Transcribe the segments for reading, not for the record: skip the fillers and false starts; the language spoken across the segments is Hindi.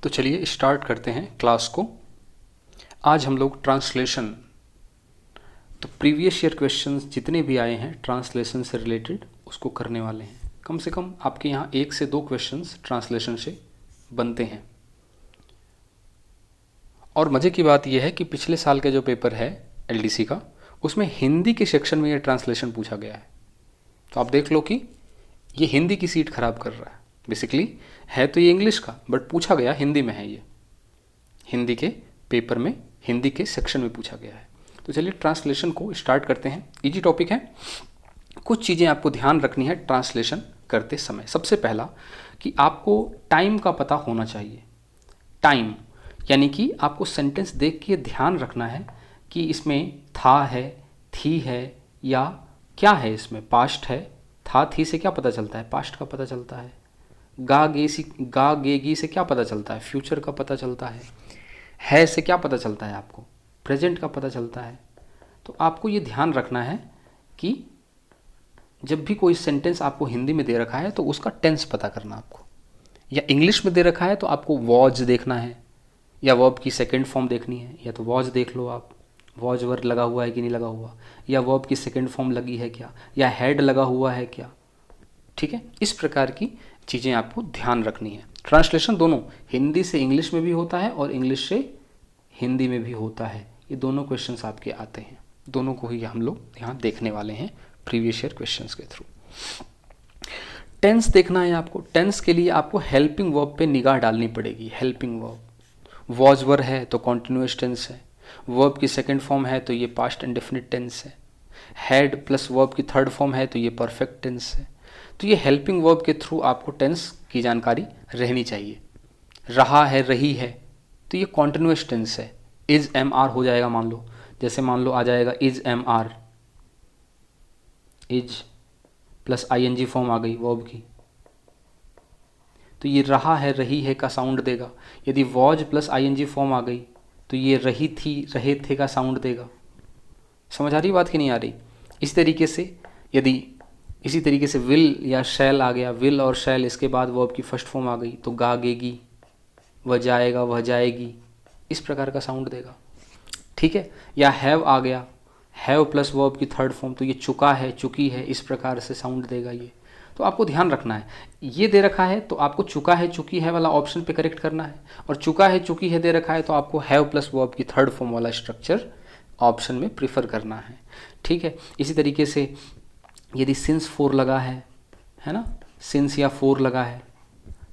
तो चलिए स्टार्ट करते हैं क्लास को। आज हम लोग ट्रांसलेशन, तो प्रीवियस ईयर क्वेश्चंस जितने भी आए हैं ट्रांसलेशन से रिलेटेड उसको करने वाले हैं। कम से कम आपके यहाँ 1 से 2 क्वेश्चंस ट्रांसलेशन से बनते हैं। और मज़े की बात यह है कि पिछले साल का जो पेपर है एलडीसी का, उसमें हिंदी के सेक्शन में ये ट्रांसलेशन पूछा गया है। तो आप देख लो कि ये हिंदी की सीट खराब कर रहा है। बेसिकली है तो ये इंग्लिश का, बट पूछा गया हिंदी में है। ये हिंदी के पेपर में, हिंदी के सेक्शन में पूछा गया है। तो चलिए ट्रांसलेशन को स्टार्ट करते हैं। इजी टॉपिक है। कुछ चीज़ें आपको ध्यान रखनी है ट्रांसलेशन करते समय। सबसे पहला कि आपको टाइम का पता होना चाहिए। टाइम यानी कि आपको सेंटेंस देख के ध्यान रखना है कि इसमें था है, थी है या क्या है। इसमें पास्ट है, था थी से क्या पता चलता है? पास्ट का पता चलता है। गा गेगी से क्या पता चलता है? फ्यूचर का पता चलता है से क्या पता चलता है आपको? प्रेजेंट का पता चलता है। तो आपको ये ध्यान रखना है कि जब भी कोई सेंटेंस आपको हिंदी में दे रखा है तो उसका टेंस पता करना आपको, या इंग्लिश में दे रखा है तो आपको वॉज देखना है, या वर्ब की सेकेंड फॉर्म देखनी है। या तो वॉज देख लो आप, वॉज वर्ब लगा हुआ है कि नहीं लगा हुआ, या वर्ब की सेकेंड फॉर्म लगी है क्या, या हेड लगा हुआ है क्या। ठीक है, इस प्रकार की चीज़ें आपको ध्यान रखनी है। ट्रांसलेशन दोनों हिंदी से इंग्लिश में भी होता है और इंग्लिश से हिंदी में भी होता है। ये दोनों क्वेश्चंस आपके आते हैं, दोनों को ही हम लोग यहाँ देखने वाले हैं प्रीवियस ईयर क्वेश्चंस के थ्रू। टेंस देखना है आपको। टेंस के लिए आपको हेल्पिंग वर्ब पे निगाह डालनी पड़ेगी। हेल्पिंग वर्ब, वॉज वर है तो कॉन्टिन्यूअस टेंस है, वर्ब की सेकेंड फॉर्म है तो ये पास्ट इंडेफिनिट टेंस है, हैड प्लस वर्ब की थर्ड फॉर्म है तो ये परफेक्ट टेंस है। तो ये हेल्पिंग वर्ब के थ्रू आपको टेंस की जानकारी रहनी चाहिए। रहा है, रही है, तो ये कॉन्टिन्यूअस टेंस है। इज एम आर हो जाएगा, मान लो, जैसे मान लो आ जाएगा is am are, is plus I N G form आ गई वर्ब की, तो ये रहा है, रही है का साउंड देगा। यदि was plus I N G form आ गई तो ये रही थी, रहे थे का साउंड देगा। समझ आ रही बात कि नहीं आ रही? इस तरीके से यदि इसी तरीके से विल या शैल आ गया, विल और शैल इसके बाद वर्ब की फर्स्ट फॉर्म आ गई तो गागेगी, वह जाएगा, वह जाएगी, इस प्रकार का साउंड देगा। ठीक है, या हैव आ गया, हैव प्लस वर्ब की थर्ड फॉर्म तो ये चुका है, चुकी है, इस प्रकार से साउंड देगा ये। तो आपको ध्यान रखना है, ये दे रखा है तो आपको चुका है, चुकी है वाला ऑप्शन पे करेक्ट करना है, और चुका है, चुकी है दे रखा है तो आपको हैव प्लस वर्ब की थर्ड फॉर्म वाला स्ट्रक्चर ऑप्शन में प्रीफर करना है। ठीक है, इसी तरीके से यदि सिंस 4 लगा है ना, सिंस या 4 लगा है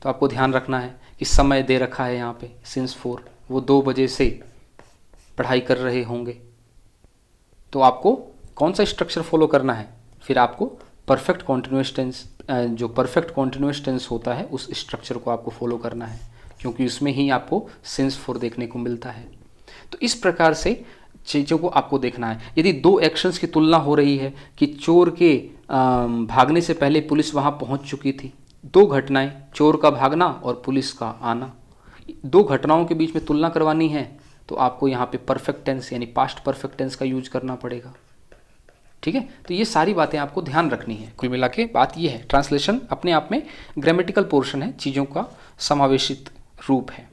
तो आपको ध्यान रखना है कि समय दे रखा है यहाँ पे सिंस 4, वो 2 बजे से पढ़ाई कर रहे होंगे। तो आपको कौन सा स्ट्रक्चर फॉलो करना है? फिर आपको परफेक्ट कॉन्टिन्यूअस टेंस, जो परफेक्ट कॉन्टिन्यूअस टेंस होता है उस स्ट्रक्चर को आपको फॉलो करना है, क्योंकि उसमें ही आपको सिंस 4 देखने को मिलता है। तो इस प्रकार से चीज़ों को आपको देखना है। यदि 2 एक्शंस की तुलना हो रही है कि चोर के भागने से पहले पुलिस वहाँ पहुँच चुकी थी, 2 घटनाएं, चोर का भागना और पुलिस का आना, 2 घटनाओं के बीच में तुलना करवानी है तो आपको यहाँ पे परफेक्ट टेंस यानी पास्ट परफेक्ट टेंस का यूज करना पड़ेगा। ठीक है, तो ये सारी बातें आपको ध्यान रखनी है। कुल मिला के बात ये है, ट्रांसलेशन अपने आप में ग्रामेटिकल पोर्शन है, चीज़ों का समावेशित रूप है।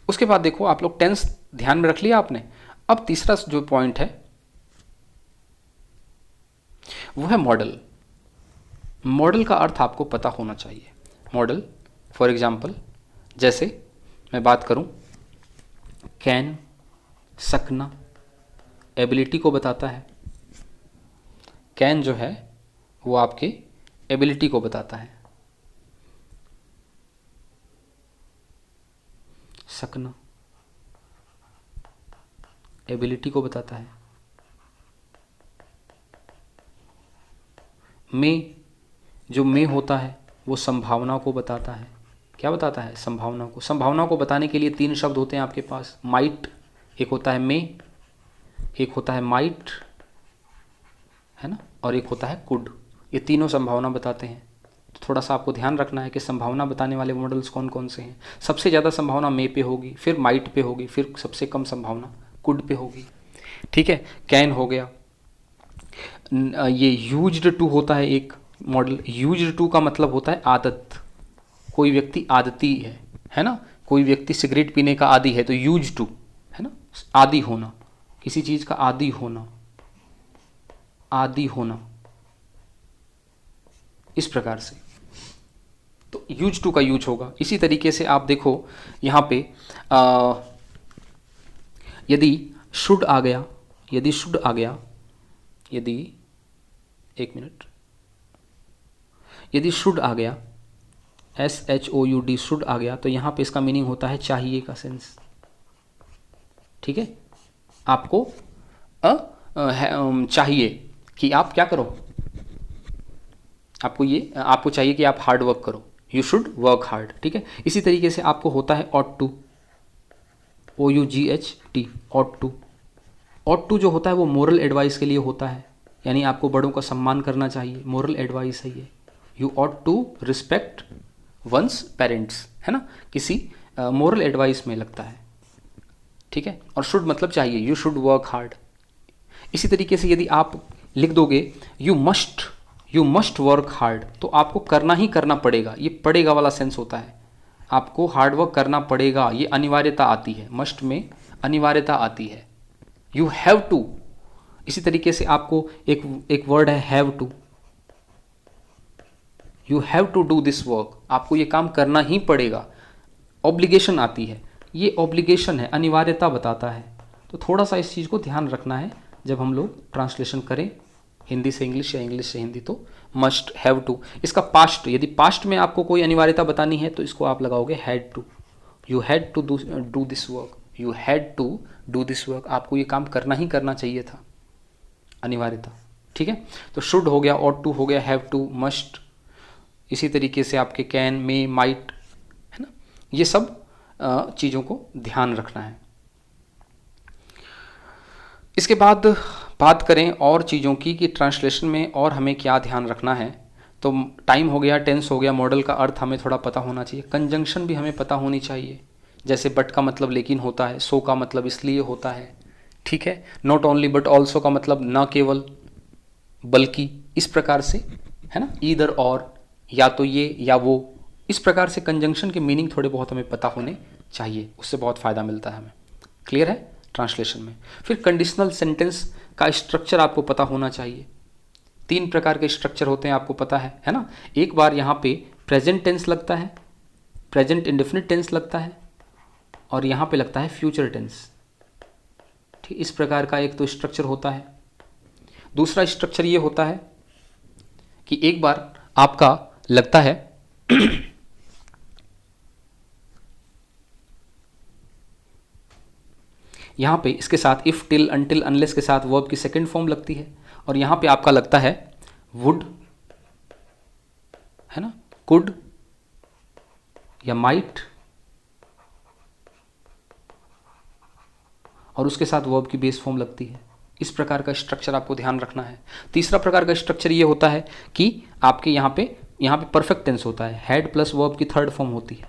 उसके बाद देखो, आप लोग टेंस ध्यान में रख लिया आपने। अब तीसरा जो पॉइंट है वो है मॉडल। मॉडल का अर्थ आपको पता होना चाहिए। मॉडल फॉर एग्जाम्पल, जैसे मैं बात करूं, कैन, सकना एबिलिटी को बताता है। कैन जो है वो आपके एबिलिटी को बताता है, सकना एबिलिटी को बताता है। में, जो में होता है वो संभावना को बताता है। क्या बताता है? संभावना को। संभावना को बताने के लिए 3 शब्द होते हैं आपके पास। माइट एक होता है, में एक होता है, माइट है ना, और एक होता है कुड। ये तीनों संभावना बताते हैं। तो थोड़ा सा आपको ध्यान रखना है कि संभावना बताने वाले मॉडल्स कौन कौन से हैं। सबसे ज़्यादा संभावना में पे होगी, फिर माइट पे होगी, फिर सबसे कम संभावना कुड पे होगी। ठीक है, कैन हो गया। ये यूज्ड टू होता है एक मॉडल। यूज्ड टू का मतलब होता है आदत, कोई व्यक्ति आदती है है ना, कोई व्यक्ति सिगरेट पीने का आदी है तो यूज टू, है ना, आदी होना, किसी चीज का आदी होना, आदी होना, इस प्रकार से तो यूज टू का यूज होगा। इसी तरीके से आप देखो यहाँ पे यदि शुड आ गया, यदि शुड आ गया, यदि, एक मिनट, यदि शुड आ गया, SHOUD शुड आ गया, तो यहाँ पे इसका मीनिंग होता है चाहिए का सेंस। ठीक है, आपको चाहिए कि आप क्या करो, आपको चाहिए कि आप हार्ड वर्क करो, यू शुड वर्क हार्ड। ठीक है, इसी तरीके से आपको होता है ought to, OUGHT, ought to. Ought to जो होता है वो मोरल एडवाइस के लिए होता है, यानी आपको बड़ों का सम्मान करना चाहिए, मोरल एडवाइस है ये। You ought to respect one's parents, है ना, किसी मोरल एडवाइस में लगता है। ठीक है, और शुड मतलब चाहिए, यू शुड वर्क हार्ड। इसी तरीके से यदि आप लिख दोगे यू मस्ट वर्क हार्ड, तो आपको करना ही करना पड़ेगा, ये पड़ेगा वाला सेंस होता है, आपको हार्ड वर्क करना पड़ेगा, ये अनिवार्यता आती है, मस्ट में अनिवार्यता आती है, यू हैव टू। इसी तरीके से आपको एक वर्ड है have to, you have to do this work, आपको ये काम करना ही पड़ेगा। ऑब्लिगेशन आती है, ये ऑब्लिगेशन है, अनिवार्यता बताता है। तो थोड़ा सा इस चीज़ को ध्यान रखना है जब हम लोग ट्रांसलेशन करें हिंदी से इंग्लिश या इंग्लिश से हिंदी, तो मस्ट, हैव टू। इसका पास्ट, यदि पास्ट में आपको कोई अनिवार्यता बतानी है तो इसको आप लगाओगे had to, you had to do this work, you had to do this work, आपको ये काम करना ही करना चाहिए था, अनिवार्यता। ठीक है, तो शुड हो गया, ऑट टू हो गया, हैव टू, मस्ट। इसी तरीके से आपके कैन, मे, माइट, है ना, ये सब चीज़ों को ध्यान रखना है। इसके बाद बात करें और चीज़ों की कि ट्रांसलेशन में और हमें क्या ध्यान रखना है, तो टाइम हो गया, टेंस हो गया, मॉडल का अर्थ हमें थोड़ा पता होना चाहिए, कंजंक्शन भी हमें पता होनी चाहिए, जैसे बट का मतलब लेकिन होता है, सो का मतलब इसलिए होता है। ठीक है, नॉट ओनली बट ऑल्सो का मतलब न केवल बल्कि, इस प्रकार से, है ना, ईदर और, या तो ये या वो, इस प्रकार से कंजंक्शन के मीनिंग थोड़े बहुत हमें पता होने चाहिए, उससे बहुत फ़ायदा मिलता है हमें। क्लियर है ट्रांसलेशन में। फिर कंडीशनल सेंटेंस का स्ट्रक्चर आपको पता होना चाहिए। 3 प्रकार के स्ट्रक्चर होते हैं, आपको पता है ना। एक बार यहाँ पे प्रेजेंट टेंस लगता है, प्रेजेंट इंडेफिनिट टेंस लगता है, और यहाँ पे लगता है फ्यूचर टेंस। ठीक, इस प्रकार का एक तो स्ट्रक्चर होता है। दूसरा स्ट्रक्चर ये होता है कि एक बार आपका लगता है यहाँ पे इसके साथ इफ़, टिल, अनटिल, अनलेस के साथ वर्ब की सेकंड फॉर्म लगती है, और यहाँ पे आपका लगता है वुड, है ना, कुड या माइट, और उसके साथ वर्ब की बेस फॉर्म लगती है। इस प्रकार का स्ट्रक्चर आपको ध्यान रखना है। तीसरा प्रकार का स्ट्रक्चर ये होता है कि आपके यहाँ पे परफेक्ट टेंस होता है, हैड प्लस वर्ब की थर्ड फॉर्म होती है,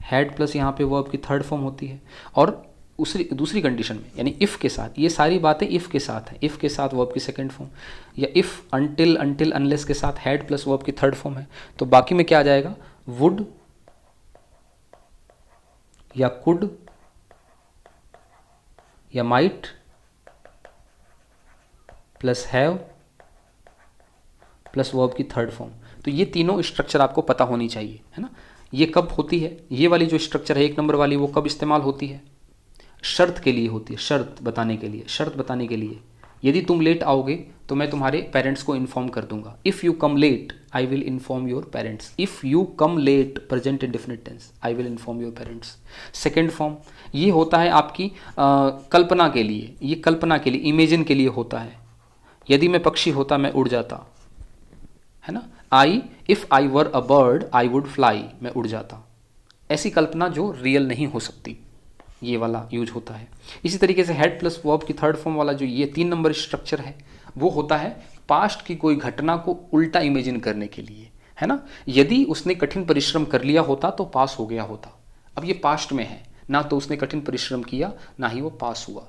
हैड प्लस यहाँ पे वर्ब की थर्ड फॉर्म होती है, और दूसरी कंडीशन में, यानी इफ़ के साथ, ये सारी बातें इफ़ के साथ है, इफ़ के साथ वर्ब की सेकंड फॉर्म, या इफ़, अनटिल, अनटिल, अनलेस के साथ हैड प्लस वर्ब की थर्ड फॉर्म है, तो बाकी में क्या आ जाएगा, वुड या कुड या might plus have plus verb की थर्ड फॉर्म। तो ये तीनों स्ट्रक्चर आपको पता होनी चाहिए, है ना। ये कब होती है, ये वाली जो स्ट्रक्चर है 1 नंबर वाली, वो कब इस्तेमाल होती है, शर्त के लिए होती है, शर्त बताने के लिए, शर्त बताने के लिए। यदि तुम लेट आओगे तो मैं तुम्हारे पेरेंट्स को इन्फॉर्म कर दूंगा। If you come late I will inform your parents, if you come late present indefinite tense, I will inform your parents. Second form ये होता है आपकी कल्पना के लिए, ये कल्पना के लिए, इमेजिन के लिए होता है। यदि मैं पक्षी होता मैं उड़ जाता, है ना, if I were a bird I would fly, मैं उड़ जाता। ऐसी कल्पना जो रियल नहीं हो सकती, ये वाला यूज होता है। इसी तरीके से हेड प्लस वर्ब की थर्ड फॉर्म वाला जो ये 3 नंबर स्ट्रक्चर है, वो होता है पास्ट की कोई घटना को उल्टा इमेजिन करने के लिए, है ना। यदि उसने कठिन परिश्रम कर लिया होता तो पास हो गया होता, अब ये पास्ट में है ना, तो उसने कठिन परिश्रम किया ना ही वो पास हुआ,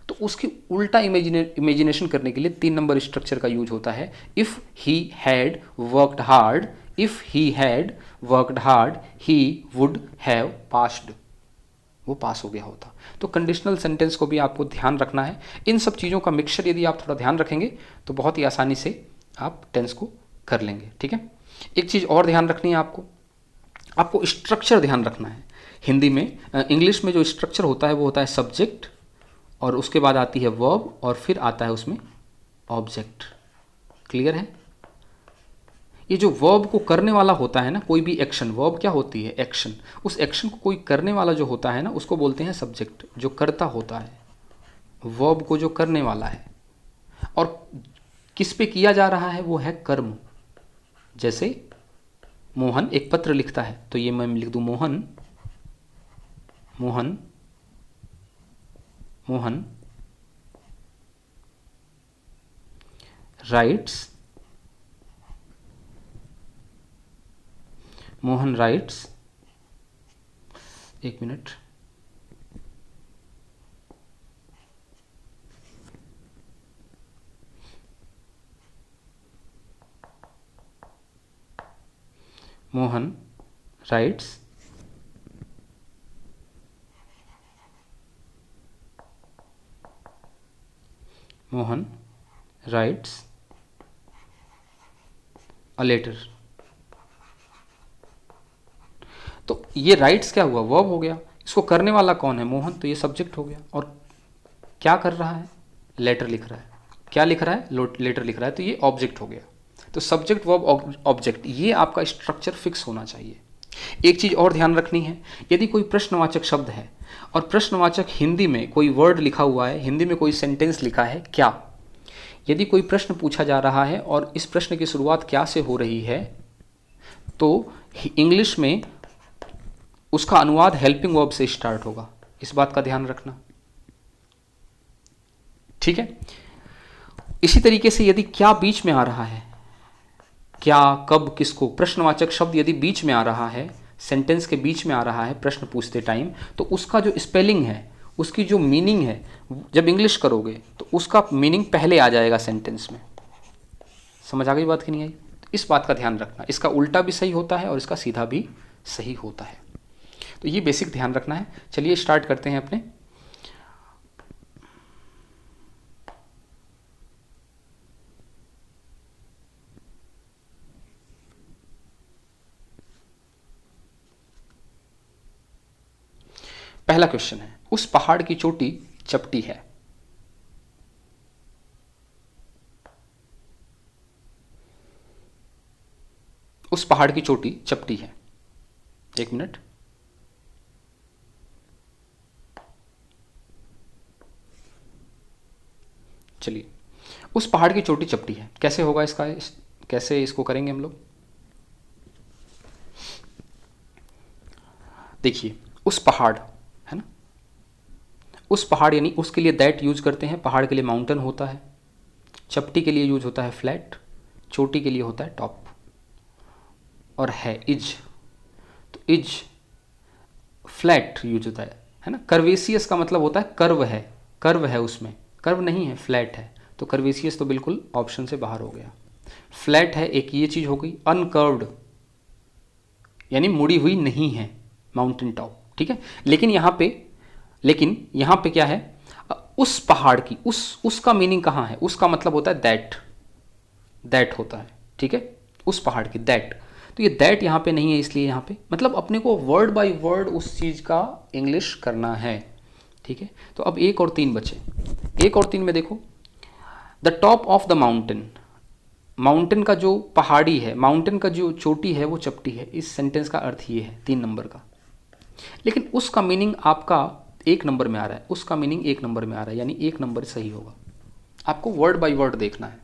तो उसकी उल्टा इमेजिनेशन करने के लिए 3 नंबर स्ट्रक्चर का यूज होता है। If he had worked hard if he had worked hard he would have passed, वो पास हो गया होता। तो कंडीशनल सेंटेंस को भी आपको ध्यान रखना है। इन सब चीज़ों का मिक्सचर यदि आप थोड़ा ध्यान रखेंगे तो बहुत ही आसानी से आप टेंस को कर लेंगे, ठीक है। एक चीज़ और ध्यान रखनी है आपको, आपको स्ट्रक्चर ध्यान रखना है। हिंदी में इंग्लिश में जो स्ट्रक्चर होता है वो होता है सब्जेक्ट, और उसके बाद आती है वर्ब, और फिर आता है उसमें ऑब्जेक्ट। क्लियर है? ये जो वर्ब को करने वाला होता है ना, कोई भी एक्शन, वर्ब क्या होती है? एक्शन। उस एक्शन को कोई करने वाला जो होता है ना, उसको बोलते हैं सब्जेक्ट, जो करता होता है, वर्ब को जो करने वाला है। और किस पे किया जा रहा है? वो है कर्म। जैसे मोहन एक पत्र लिखता है, तो ये मैं लिख दूं मोहन, मोहन, मोहन राइट्स, मोहन राइट्स, एक minute, Mohan writes Mohan writes a letter. तो ये राइट्स क्या हुआ? वर्ब हो गया। इसको करने वाला कौन है? मोहन, तो ये सब्जेक्ट हो गया। और क्या कर रहा है? लेटर लिख रहा है। क्या लिख रहा है? लेटर लिख रहा है, तो ये ऑब्जेक्ट हो गया। तो सब्जेक्ट वर्ब ऑब्जेक्ट, ये आपका स्ट्रक्चर फिक्स होना चाहिए। एक चीज़ और ध्यान रखनी है, यदि कोई प्रश्नवाचक शब्द है और प्रश्नवाचक हिंदी में कोई वर्ड लिखा हुआ है, हिंदी में कोई सेंटेंस लिखा है क्या, यदि कोई प्रश्न पूछा जा रहा है और इस प्रश्न की शुरुआत क्या से हो रही है, तो इंग्लिश में उसका अनुवाद हेल्पिंग वर्ब से स्टार्ट होगा। इस बात का ध्यान रखना, ठीक है। इसी तरीके से यदि क्या बीच में आ रहा है, क्या, कब, किसको, प्रश्नवाचक शब्द यदि बीच में आ रहा है, सेंटेंस के बीच में आ रहा है प्रश्न पूछते टाइम, तो उसका जो स्पेलिंग है, उसकी जो मीनिंग है, जब इंग्लिश करोगे तो उसका मीनिंग पहले आ जाएगा सेंटेंस में। समझ आ गई बात कि नहीं आई? तो इस बात का ध्यान रखना, इसका उल्टा भी सही होता है और इसका सीधा भी सही होता है। तो ये बेसिक ध्यान रखना है। चलिए स्टार्ट करते हैं अपने। पहला क्वेश्चन है, उस पहाड़ की चोटी चपटी है। उस पहाड़ की चोटी चपटी है। एक मिनट, चलिए, उस पहाड़ की चोटी चपटी है, कैसे होगा इसका, कैसे इसको करेंगे हम लोग? देखिए, उस पहाड़ है ना, उस पहाड़ यानी उसके लिए दैट यूज करते हैं, पहाड़ के लिए माउंटेन होता है, चपटी के लिए यूज होता है फ्लैट, चोटी के लिए होता है टॉप, और है इज, तो इज फ्लैट यूज होता है ना। कर्वेसियस का मतलब होता है कर्व है, कर्व है उसमें, कर्व नहीं है, फ्लैट है। तो कर्वेसियस तो बिल्कुल ऑप्शन से बाहर हो गया। फ्लैट है एक ये चीज हो गई, अनकर्व्ड यानी मुड़ी हुई नहीं है, माउंटेन टॉप, ठीक है। लेकिन यहाँ पे क्या है, उस पहाड़ की, उसका मीनिंग कहाँ है? उसका मतलब होता है दैट, दैट होता है, ठीक है, उस पहाड़ की दैट। तो ये दैट यहाँ पे नहीं है, इसलिए यहाँ पे मतलब अपने को वर्ड बाय वर्ड उस चीज़ का इंग्लिश करना है, ठीक है। तो अब 1 और 3 बचे। 1 और 3 में देखो, the top of the mountain, mountain का जो पहाड़ी है, माउंटेन का जो चोटी है वो चपटी है। इस सेंटेंस का अर्थ ये है 3 नंबर का। लेकिन उसका मीनिंग आपका 1 नंबर में आ रहा है, उसका मीनिंग 1 नंबर में आ रहा है, यानी 1 नंबर सही होगा। आपको वर्ड बाय वर्ड देखना है।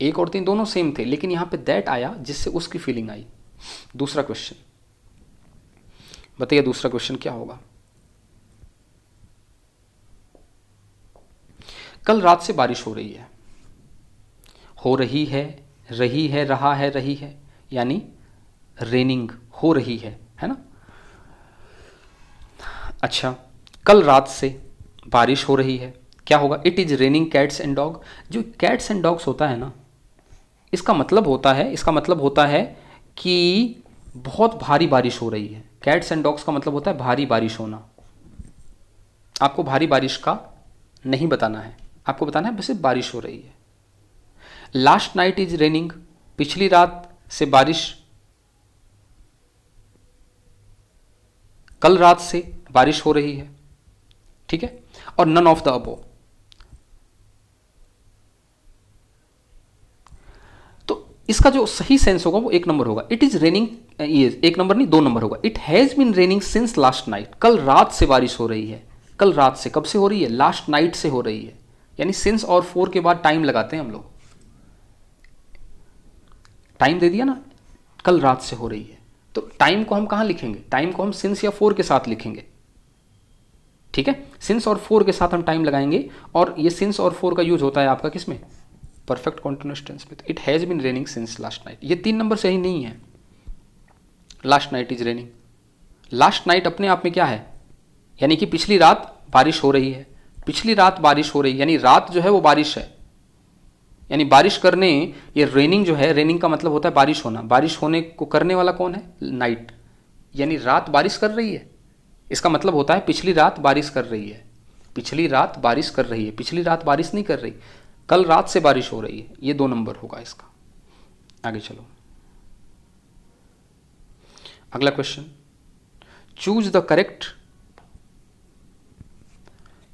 1 और 3 दोनों सेम थे, लेकिन यहाँ पे दैट आया जिससे उसकी फीलिंग आई। दूसरा क्वेश्चन बताइए, दूसरा क्वेश्चन क्या होगा? कल रात से बारिश हो रही है, हो रही है, रहा है, रही है, यानी रेनिंग हो रही है ना। अच्छा, कल रात से बारिश हो रही है, क्या होगा? It is raining cats and dog. जो कैट्स एंड डॉग्स होता है ना, इसका मतलब होता है कि बहुत भारी बारिश हो रही है। कैट्स एंड डॉग्स का मतलब होता है भारी बारिश होना। आपको भारी बारिश का नहीं बताना है, आपको बताना है बस बारिश हो रही है। लास्ट नाइट इज रेनिंग, पिछली रात से बारिश, कल रात से बारिश हो रही है, ठीक है। और नन ऑफ द अबो। तो इसका जो सही सेंस होगा वो 1 नंबर होगा। इट इज रेनिंग, ये 1 नंबर नहीं 2 नंबर होगा। It has been raining since last night, कल रात से बारिश हो रही है। कल रात से, कब से हो रही है? लास्ट नाइट से हो रही है। यानी सिंस और फोर के बाद टाइम लगाते हैं हम लोग, टाइम दे दिया ना, कल रात से हो रही है। तो टाइम को हम कहाँ लिखेंगे? टाइम को हम सिंस या फोर के साथ लिखेंगे, ठीक है। सिंस और फोर के साथ हम टाइम लगाएंगे, और ये सिंस और फोर का यूज होता है आपका किसमें? परफेक्ट कॉन्टिन्यूअस टेंस में। तो it has been raining since last night, ये 3 नंबर सही नहीं है। Last night is raining, last night अपने आप में क्या है? यानी कि पिछली रात बारिश हो रही है, पिछली रात बारिश हो रही है, यानी रात जो है वो बारिश है। यानी बारिश करने, ये रेनिंग जो है, रेनिंग का मतलब होता है बारिश होना। बारिश होने को करने वाला कौन है? नाइट। यानी रात बारिश कर रही है, इसका मतलब होता है पिछली रात बारिश कर रही है, पिछली रात बारिश कर रही है, पिछली रात बारिश नहीं कर रही, कल रात से बारिश हो रही है। ये 2 नंबर होगा इसका। आगे चलो, अगला question, choose the correct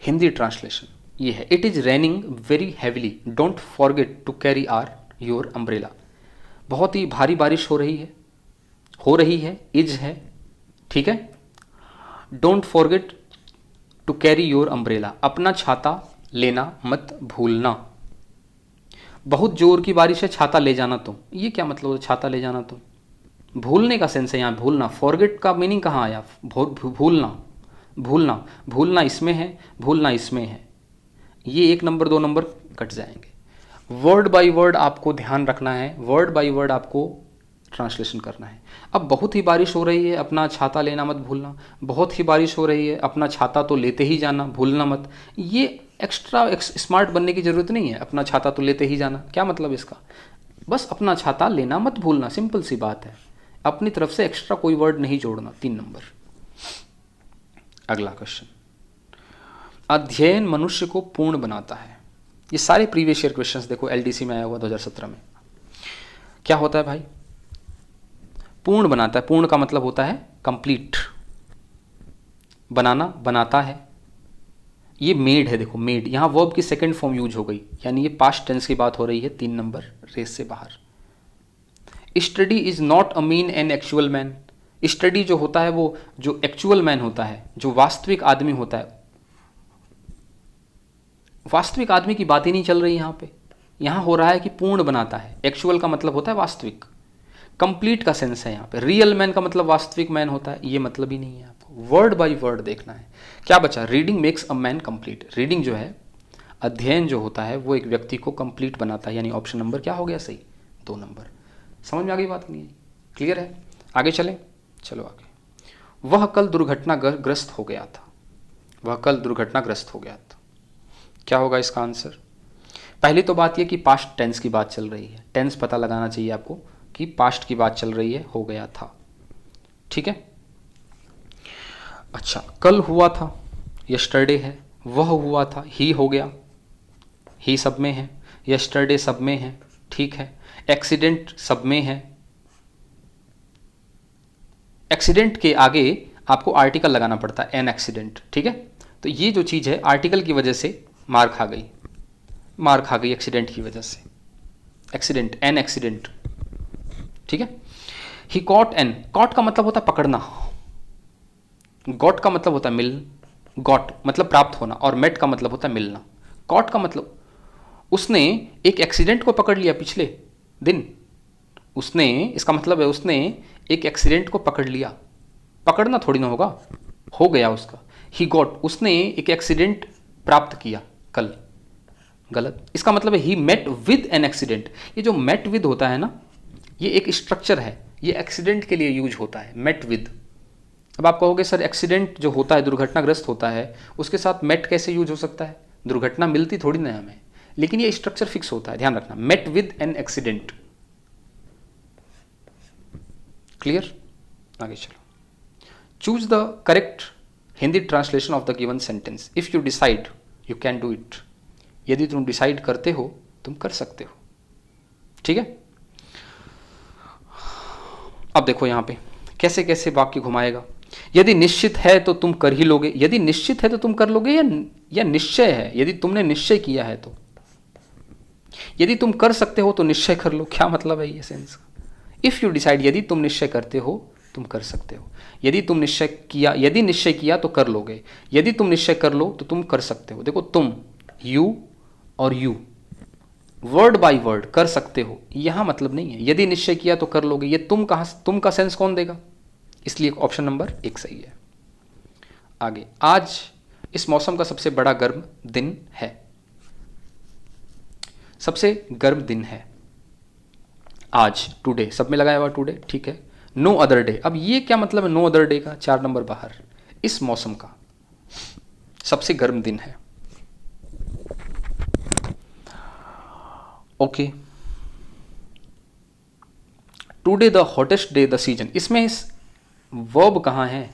Hindi translation. ये है, it is raining very heavily, don't forget to carry your umbrella. बहुत ही भारी बारिश हो रही है, इज है, ठीक है। Don't forget to carry your umbrella, अपना छाता लेना मत भूलना। बहुत जोर की बारिश है, छाता ले जाना तुम। ये क्या मतलब है छाता ले जाना तुम? भूलने का सेंस है यहाँ, भूलना। फॉरगेट का मीनिंग कहाँ आया? भूलना इसमें है, भूलना इसमें है। ये 1 नंबर 2 नंबर कट जाएंगे। वर्ड बाय वर्ड आपको ध्यान रखना है, वर्ड बाय वर्ड आपको ट्रांसलेशन करना है। अब बहुत ही बारिश हो रही है, अपना छाता लेना मत भूलना। बहुत ही बारिश हो रही है, अपना छाता तो लेते ही जाना, भूलना मत। ये एक्स्ट्रा स्मार्ट बनने की ज़रूरत नहीं है, अपना छाता तो लेते ही जाना। क्या मतलब इसका? बस अपना छाता लेना मत भूलना, सिंपल सी बात है। अपनी तरफ से एक्स्ट्रा कोई वर्ड नहीं जोड़ना। 3 नंबर। अगला क्वेश्चन, अध्ययन मनुष्य को पूर्ण बनाता है। ये सारे प्रीवियस ईयर क्वेश्चंस देखो, एलडीसी में आया हुआ 2017 में। क्या होता है भाई? पूर्ण बनाता है। पूर्ण का मतलब होता है कंप्लीट, बनाना, बनाता है। ये मेड है, देखो मेड, यहां वर्ब की सेकंड फॉर्म यूज हो गई, यानी ये पास्ट टेंस की बात हो रही है। 3 नंबर रेस से बाहर। Study is not a mean an actual man. Study जो होता है वो जो एक्चुअल मैन होता है, जो वास्तविक आदमी होता है, वास्तविक आदमी की बात ही नहीं चल रही यहां पे। यहां हो रहा है कि पूर्ण बनाता है। एक्चुअल का मतलब होता है वास्तविक, कंप्लीट का सेंस है यहाँ पे। रियल मैन का मतलब वास्तविक मैन होता है, ये मतलब ही नहीं है। आपको वर्ड बाय वर्ड देखना है। क्या बचा? Reading makes a man complete. Reading जो है, अध्ययन जो होता है, वो एक व्यक्ति को कंप्लीट बनाता है। यानी ऑप्शन नंबर क्या हो गया सही? 2 नंबर। समझ में आ गई बात नहीं? क्लियर है? आगे चलें, चलो आगे। वह कल दुर्घटनाग्रस्त हो गया था। वह कल दुर्घटनाग्रस्त हो गया था। क्या होगा इसका आंसर? पहली तो बात यह कि पास्ट टेंस की बात चल रही है, टेंस पता लगाना चाहिए आपको कि पास्ट की बात चल रही है, हो गया था, ठीक है। अच्छा, कल हुआ था, यस्टरडे है। वह हुआ था, ही हो गया, ही सब में है। यस्टरडे सब में है, ठीक है। एक्सीडेंट सब में है। एक्सीडेंट के आगे आपको आर्टिकल लगाना पड़ता है, एन एक्सीडेंट, ठीक है। तो ये जो चीज़ है आर्टिकल की वजह से मार खा गई, मार खा गई एक्सीडेंट की वजह से। एक्सीडेंट, एन एक्सीडेंट, ठीक है। ही कॉट एन, कॉट का मतलब होता है पकड़ना, गॉट का मतलब होता है मिल, गॉट मतलब प्राप्त होना, और मेट का मतलब होता है मिलना। कॉट का मतलब उसने एक एक्सीडेंट को पकड़ लिया पिछले दिन। उसने, इसका मतलब है उसने एक एक्सीडेंट को पकड़ लिया। पकड़ना थोड़ी ना होगा, हो गया उसका। ही गॉट, उसने एक एक्सीडेंट प्राप्त किया कल, गलत। इसका मतलब है he met with an accident. ये जो मेट विद होता है ना, ये एक स्ट्रक्चर है, ये एक्सीडेंट के लिए यूज होता है, मेट विद। अब आप कहोगे सर एक्सीडेंट जो होता है, दुर्घटनाग्रस्त होता है, उसके साथ मेट कैसे यूज हो सकता है? दुर्घटना मिलती थोड़ी ना हमें, लेकिन ये स्ट्रक्चर फिक्स होता है, ध्यान रखना। Met with an accident, clear? आगे चलो। Choose the correct Hindi translation of the given sentence. If you decide you can do it. यदि तुम डिसाइड करते हो तुम कर सकते हो। ठीक है, अब देखो यहां पे कैसे कैसे वाक्य घुमाएगा। यदि निश्चित है तो तुम कर ही लोगे। यदि निश्चित है तो तुम कर लोगे, या निश्चय है, यदि तुमने निश्चय किया है तो। यदि तुम कर सकते हो तो निश्चय कर लो। क्या मतलब है ये सेंस का? इफ यू डिसाइड, यदि तुम निश्चय करते हो तुम कर सकते हो। यदि तुम निश्चय किया, यदि निश्चय किया तो कर लोगे। यदि तुम निश्चय कर लो तो तुम कर सकते हो। देखो तुम, यू और यू, वर्ड बाय वर्ड कर सकते हो, यहां मतलब नहीं है। यदि निश्चय किया तो कर लोगे, ये तुम कहां, तुम का सेंस कौन देगा? इसलिए ऑप्शन नंबर 1 सही है। आगे, आज इस मौसम का सबसे बड़ा गर्म दिन है। सबसे गर्म दिन है आज, टुडे, सब में लगाया हुआ टुडे, ठीक है। नो अदर डे, अब ये क्या मतलब है नो अदर डे का? 4 नंबर बाहर। इस मौसम का सबसे गर्म दिन है। Okay, today the hottest day the season, इसमें इस वर्ब कहां है?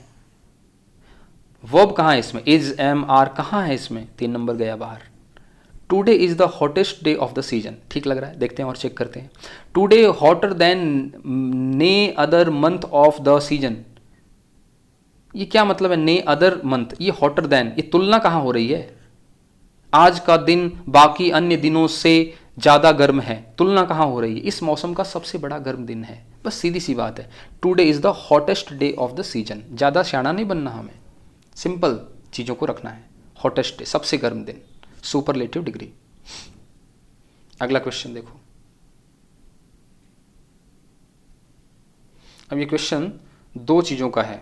वर्ब कहां है इसमें? इज, एम, आर कहां है इसमें? 3 नंबर गया बाहर। Today is the hottest day of the season, ठीक लग रहा है? देखते हैं और चेक करते हैं। टुडे हॉटर देन ने other month of the season, ये क्या मतलब है? ने अदर मंथ, ये हॉटर देन, ये तुलना कहां हो रही है? आज का दिन बाकी अन्य दिनों से ज्यादा गर्म है, तुलना कहां हो रही है? इस मौसम का सबसे बड़ा गर्म दिन है, बस सीधी सी बात है। Today is the hottest day of the season, ज्यादा सियाना नहीं बनना हमें, सिंपल चीजों को रखना है। हॉटेस्ट डे, सबसे गर्म दिन, सुपरलेटिव डिग्री। अगला क्वेश्चन देखो। अब ये क्वेश्चन 2 चीजों का है।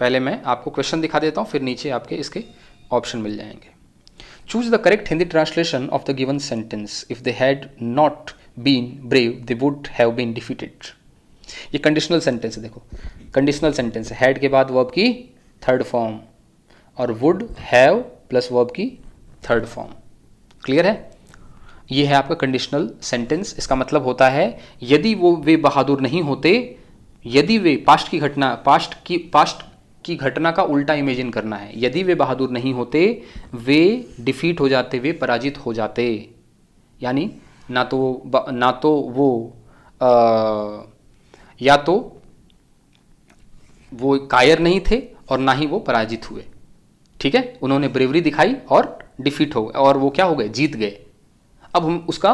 पहले मैं आपको क्वेश्चन दिखा देता हूं, फिर नीचे आपके इसके ऑप्शन मिल जाएंगे। Choose the correct Hindi translation of the given sentence. If they had not been brave they would have been defeated. ये कंडीशनल सेंटेंस है, देखो कंडीशनल सेंटेंस है। हैड के बाद वर्ब की थर्ड फॉर्म, और वुड हैव प्लस वर्ब की थर्ड फॉर्म। क्लियर है? ये है आपका कंडीशनल सेंटेंस। इसका मतलब होता है यदि वे बहादुर नहीं होते, यदि वे पास्ट की घटना का उल्टा इमेजिन करना है। यदि वे बहादुर नहीं होते, वे डिफीट हो जाते, वे पराजित हो जाते। यानी ना तो वो या तो वो कायर नहीं थे और ना ही वो पराजित हुए। ठीक है, उन्होंने ब्रेवरी दिखाई और डिफीट हो गए, और वो क्या हो गए? जीत गए। अब हम उसका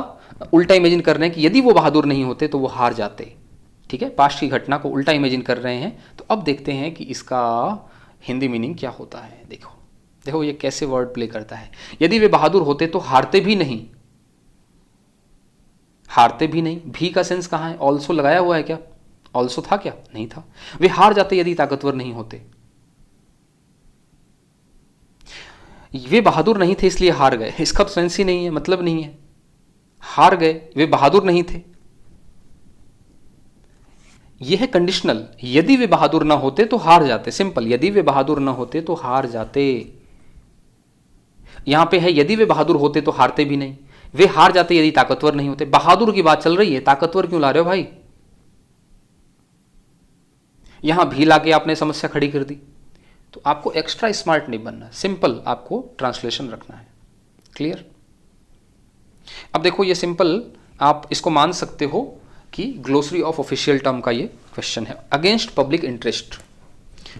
उल्टा इमेजिन कर रहे हैं कि यदि वो बहादुर नहीं होते तो वो हार जाते। ठीक है, पास्ट की घटना को उल्टा इमेजिन कर रहे हैं। तो अब देखते हैं कि इसका हिंदी मीनिंग क्या होता है। देखो ये कैसे वर्ड प्ले करता है। यदि वे बहादुर होते तो हारते भी नहीं। भी का सेंस कहां है? ऑल्सो लगाया हुआ है क्या? ऑल्सो था क्या? नहीं था। वे हार जाते यदि ताकतवर नहीं होते। वे बहादुर नहीं थे इसलिए हार गए, इसका तो सेंस ही नहीं है, मतलब नहीं है। हार गए, वे बहादुर नहीं थे। यह है कंडीशनल। यदि वे बहादुर ना होते तो हार जाते, सिंपल। यदि वे बहादुर ना होते तो हार जाते। यहां पे है यदि वे बहादुर होते तो हारते भी नहीं। वे हार जाते यदि ताकतवर नहीं होते। बहादुर की बात चल रही है, ताकतवर क्यों ला रहे हो भाई? यहां भी लाके आपने समस्या खड़ी कर दी। तो आपको एक्स्ट्रा स्मार्ट नहीं बनना, सिंपल आपको ट्रांसलेशन रखना है। क्लियर? अब देखो ये सिंपल, आप इसको मान सकते हो कि ग्लोसरी ऑफ ऑफिशियल टर्म का ये क्वेश्चन है। Against public interest.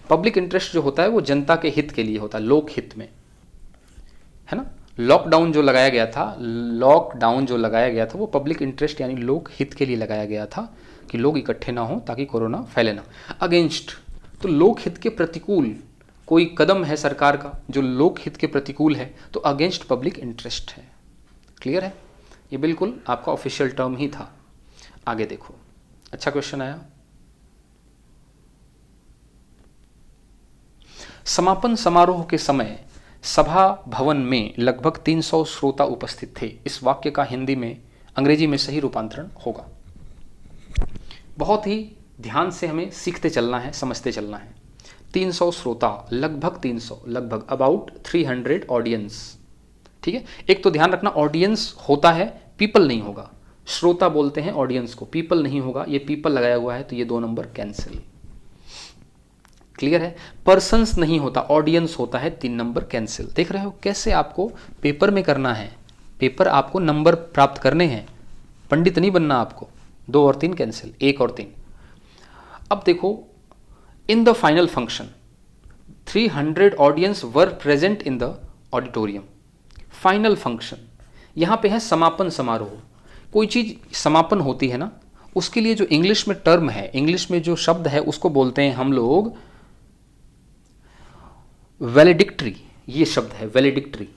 Public interest जो होता है वो जनता के हित के लिए होता है, लोक हित में, है ना। लॉकडाउन जो लगाया गया था वो पब्लिक इंटरेस्ट यानी लोक हित के लिए लगाया गया था, कि लोग इकट्ठे ना हो ताकि कोरोना फैले ना। अगेंस्ट, तो लोक हित के प्रतिकूल कोई कदम है सरकार का जो लोक हित के प्रतिकूल है, तो अगेंस्ट पब्लिक इंटरेस्ट है। क्लियर है? ये बिल्कुल आपका ऑफिशियल टर्म ही था। आगे देखो, अच्छा क्वेश्चन आया। समापन समारोह के समय सभा भवन में लगभग 300 श्रोता उपस्थित थे। इस वाक्य का हिंदी में, अंग्रेजी में सही रूपांतरण होगा। बहुत ही ध्यान से हमें सीखते चलना है, समझते चलना है। 300 श्रोता, लगभग 300, लगभग अबाउट 300 ऑडियंस। ठीक है, एक तो ध्यान रखना ऑडियंस होता है, पीपल नहीं होगा। श्रोता बोलते हैं ऑडियंस को, पीपल नहीं होगा। ये पीपल लगाया हुआ है तो ये 2 नंबर कैंसिल। क्लियर है? पर्सन्स नहीं होता, ऑडियंस होता है, 3 नंबर कैंसिल। देख रहे हो कैसे आपको पेपर में करना है, पेपर आपको नंबर प्राप्त करने हैं, पंडित नहीं बनना आपको। 2 और 3 कैंसिल, 1 और 3। अब देखो, in the final function 300 audience were present in the auditorium. Final function, यहाँ पे है समापन समारोह। कोई चीज़ समापन होती है ना, उसके लिए जो इंग्लिश में टर्म है, इंग्लिश में जो शब्द है, उसको बोलते हैं हम लोग वैलेडिक्टरी। ये शब्द है वैलेडिक्टरी।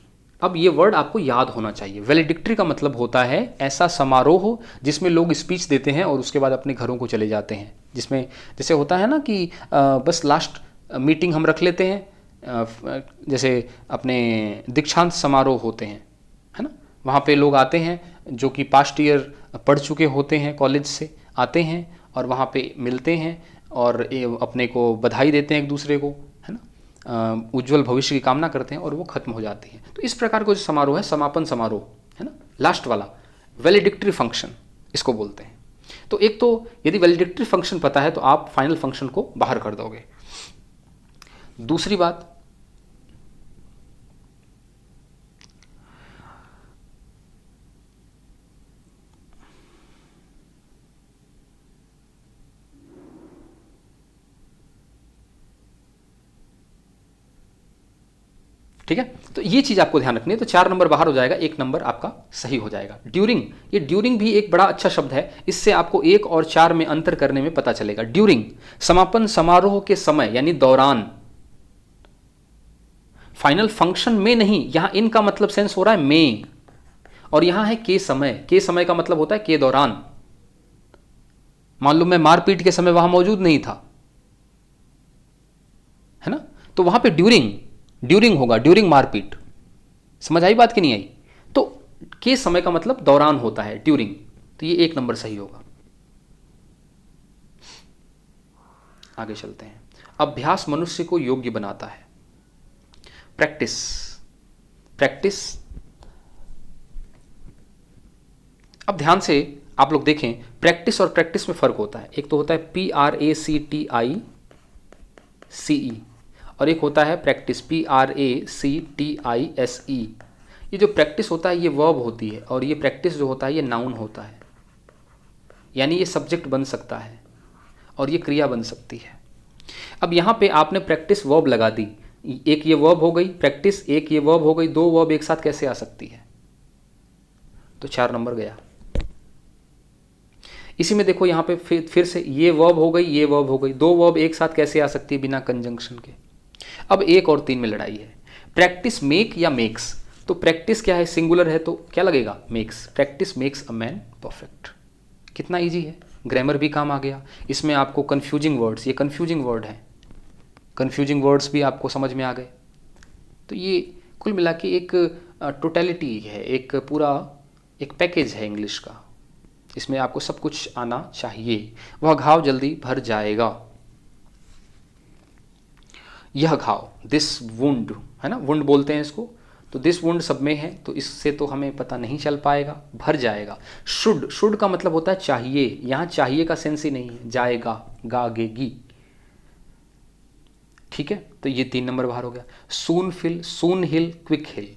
अब ये वर्ड आपको याद होना चाहिए। वैलेडिक्टरी का मतलब होता है ऐसा समारोह जिसमें लोग स्पीच देते हैं और उसके बाद अपने घरों को चले जाते हैं, जिसमें जैसे होता है ना कि बस लास्ट मीटिंग हम रख लेते हैं, जैसे अपने दीक्षांत समारोह होते हैं, है ना, वहाँ पे लोग आते हैं जो कि पास्ट ईयर पढ़ चुके होते हैं, कॉलेज से आते हैं और वहाँ पे मिलते हैं और अपने को बधाई देते हैं एक दूसरे को, है ना, उज्जवल भविष्य की कामना करते हैं और वो खत्म हो जाती है। तो इस प्रकार का जो समारोह है, समापन समारोह, है ना, लास्ट वाला वैलेडिक्टरी फंक्शन इसको बोलते हैं। तो एक तो यदि वैलेडिक्टरी फंक्शन पता है तो आप फाइनल फंक्शन को बाहर कर दोगे। दूसरी बात, ठीक है, तो ये चीज आपको ध्यान रखनी है। तो 4 नंबर बाहर हो जाएगा, 1 नंबर आपका सही हो जाएगा। ड्यूरिंग, ये ड्यूरिंग भी एक बड़ा अच्छा शब्द है, इससे आपको 1 और 4 में अंतर करने में पता चलेगा। ड्यूरिंग, समापन समारोह के समय यानी दौरान, फाइनल फंक्शन में नहीं, यहां इन का मतलब सेंस हो रहा है में, और यहां है के समय। के समय का मतलब होता है के दौरान। मान लो मैं मारपीट के समय वहां मौजूद नहीं था, है ना, तो वहां पे ड्यूरिंग, ड्यूरिंग होगा, ड्यूरिंग मारपीट। समझ आई बात कि नहीं आई? तो के समय का मतलब दौरान होता है, ड्यूरिंग। तो ये 1 नंबर सही होगा। आगे चलते हैं। अभ्यास मनुष्य को योग्य बनाता है। प्रैक्टिस, प्रैक्टिस, अब ध्यान से आप लोग देखें, प्रैक्टिस और प्रैक्टिस में फर्क होता है। एक तो होता है PRACTICE और एक होता है प्रैक्टिस, PRACTISE। ये जो प्रैक्टिस होता है ये वर्ब होती है और ये प्रैक्टिस जो होता है ये नाउन होता है, यानी ये सब्जेक्ट बन सकता है और ये क्रिया बन सकती है। अब यहाँ पे आपने प्रैक्टिस वर्ब लगा दी, एक ये वर्ब हो गई प्रैक्टिस, एक ये वर्ब हो गई, 2 वर्ब एक साथ कैसे आ सकती है? तो 4 नंबर गया। इसी में देखो यहाँ पे फिर से ये वर्ब हो गई, ये वर्ब हो गई, 2 वर्ब एक साथ कैसे आ सकती है बिना कंजंक्शन के? अब 1 और 3 में लड़ाई है। प्रैक्टिस मेक या मेक्स, तो प्रैक्टिस क्या है, सिंगुलर है तो क्या लगेगा, makes. Practice makes a man perfect. कितना इजी है, ग्रामर भी काम आ गया। इसमें आपको कंफ्यूजिंग वर्ड्स, ये कंफ्यूजिंग वर्ड है, कंफ्यूजिंग वर्ड्स भी आपको समझ में आ गए। तो ये कुल मिला के एक टोटलिटी है, एक पूरा एक पैकेज है इंग्लिश का। इसमें आपको सब कुछ आना चाहिए। वह घाव जल्दी भर जाएगा। यह घाव, दिस वुंड, है ना, वुंड बोलते हैं इसको, तो दिस वुंड सब में है तो इससे तो हमें पता नहीं चल पाएगा। भर जाएगा, शुड, शुड का मतलब होता है चाहिए, यहां चाहिए का सेंस ही नहीं है, जाएगा, गागेगी, ठीक है। तो ये 3 नंबर बाहर हो गया। सून फिल, सून हिल, क्विक हिल।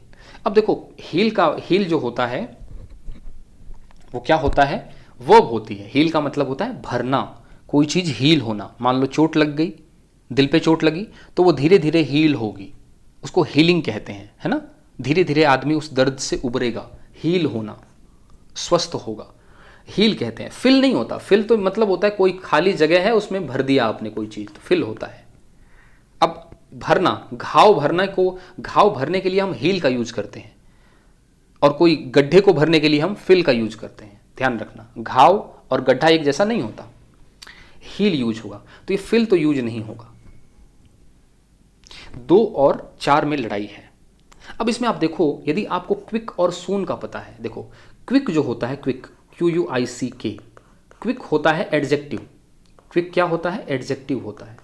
अब देखो हील का, हील जो होता है वो क्या होता है, वर्ब होती है। हील का मतलब होता है भरना, कोई चीज हील होना। मान लो चोट लग गई, दिल पे चोट लगी तो वो धीरे धीरे हील होगी, उसको हीलिंग कहते हैं, है ना। धीरे धीरे आदमी उस दर्द से उबरेगा, हील होना, स्वस्थ होगा, हील कहते हैं। फिल नहीं होता, फिल तो मतलब होता है कोई खाली जगह है उसमें भर दिया आपने कोई चीज, तो फिल होता है। अब भरना, घाव भरना को, घाव भरने के लिए हम हील का यूज करते हैं और कोई गड्ढे को भरने के लिए हम फिल का यूज करते हैं। ध्यान रखना, घाव और गड्ढा एक जैसा नहीं होता, हील यूज होगा, तो ये फिल तो यूज नहीं होगा। 2 और 4 में लड़ाई है। अब इसमें आप देखो, यदि आपको क्विक और सून का पता है, देखो क्विक जो होता है, क्विक, QUICK, क्विक होता है एडजेक्टिव। क्विक क्या होता है, एडजेक्टिव होता है।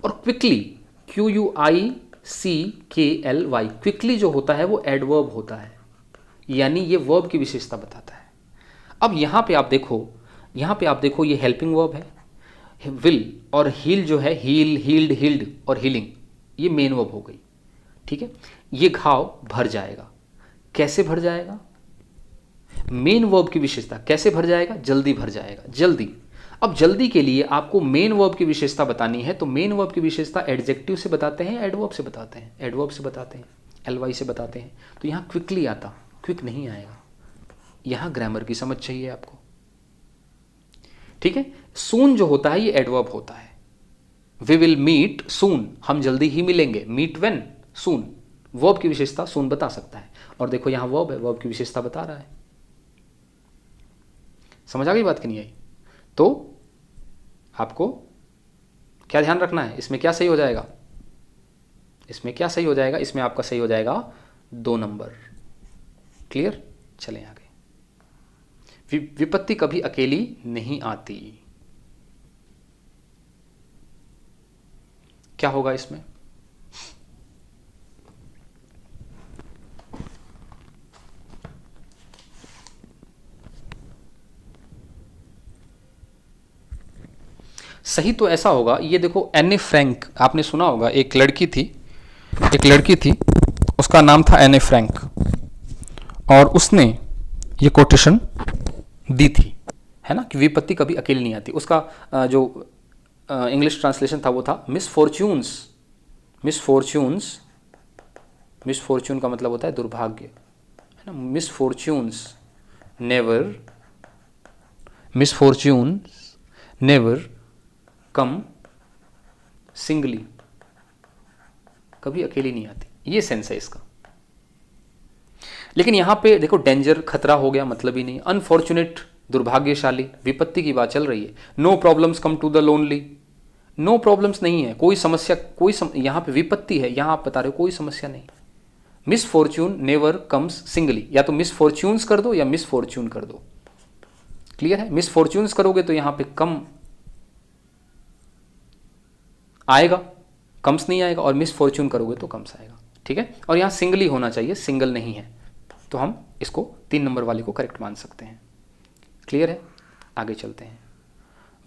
और क्विकली, QUICKLY, क्विकली जो होता है वो एडवर्ब होता है, यानी ये वर्ब की विशेषता बताता है। अब यहां पे आप देखो, यहां पे आप देखो ये हेल्पिंग वर्ब है, विल और हील जो है, हील, हील्ड, हील्ड और हीलिंग, ये मेन वर्ब हो गई, ठीक है। ये घाव भर जाएगा। कैसे भर जाएगा? मेन वर्ब की विशेषता, कैसे भर जाएगा? जल्दी भर जाएगा, जल्दी। अब जल्दी के लिए आपको मेन वर्ब की विशेषता बतानी है, तो मेन वर्ब की विशेषता एडजेक्टिव से बताते हैं, एडवर्ब से बताते हैं, एडवर्ब से बताते हैं, एलवाई से बताते हैं। तो यहाँ क्विकली आता, क्विक नहीं आएगा। यहाँ ग्रामर की समझ चाहिए आपको, ठीक है। सून जो होता है ये एडवर्ब होता है। वी विल मीट सून, हम जल्दी ही मिलेंगे। Meet when, soon. वर्ब की विशेषता सून बता सकता है, और देखो यहाँ वर्ब है, वर्ब की विशेषता बता रहा है। समझ आ गई बात कि नहीं आई? तो आपको क्या ध्यान रखना है, इसमें क्या सही हो जाएगा? इसमें क्या सही हो जाएगा? इसमें आपका सही हो जाएगा 2 नंबर। क्लियर? चलें आगे। विपत्ति कभी अकेली नहीं आती। क्या होगा इसमें? सही तो ऐसा होगा, ये देखो एने फ्रैंक, आपने सुना होगा, एक लड़की थी, उसका नाम था एने फ्रैंक, और उसने ये कोटेशन दी थी, है ना, कि विपत्ति कभी अकेली नहीं आती। उसका जो इंग्लिश ट्रांसलेशन था वो था मिसफॉर्च्यून्स। मिसफॉर्च्यून का मतलब होता है दुर्भाग्य, है ना। मिसफॉर्च्यून्स नेवर कम सिंगली, कभी अकेली नहीं आती, ये सेंस है इसका। लेकिन यहां पे देखो डेंजर, खतरा हो गया, मतलब ही नहीं। अनफॉर्चुनेट, दुर्भाग्यशाली, विपत्ति की बात चल रही है। No problems come to the lonely, no problems नहीं है, कोई समस्या, यहां पे विपत्ति है, यहां आप बता रहे हो कोई समस्या नहीं। मिसफॉर्च्यून नेवर कम्स सिंगली, या तो मिसफॉर्च्यून्स कर दो या मिसफॉर्च्यून कर दो। क्लियर है? मिसफॉर्च्यून्स करोगे तो यहां पे कम आएगा, कम्स नहीं आएगा, और मिसफॉर्च्यून करोगे तो कम्स आएगा, ठीक है। और यहां सिंगली होना चाहिए, सिंगल नहीं है, तो हम इसको 3 नंबर वाले को करेक्ट मान सकते हैं। क्लियर है? आगे चलते हैं।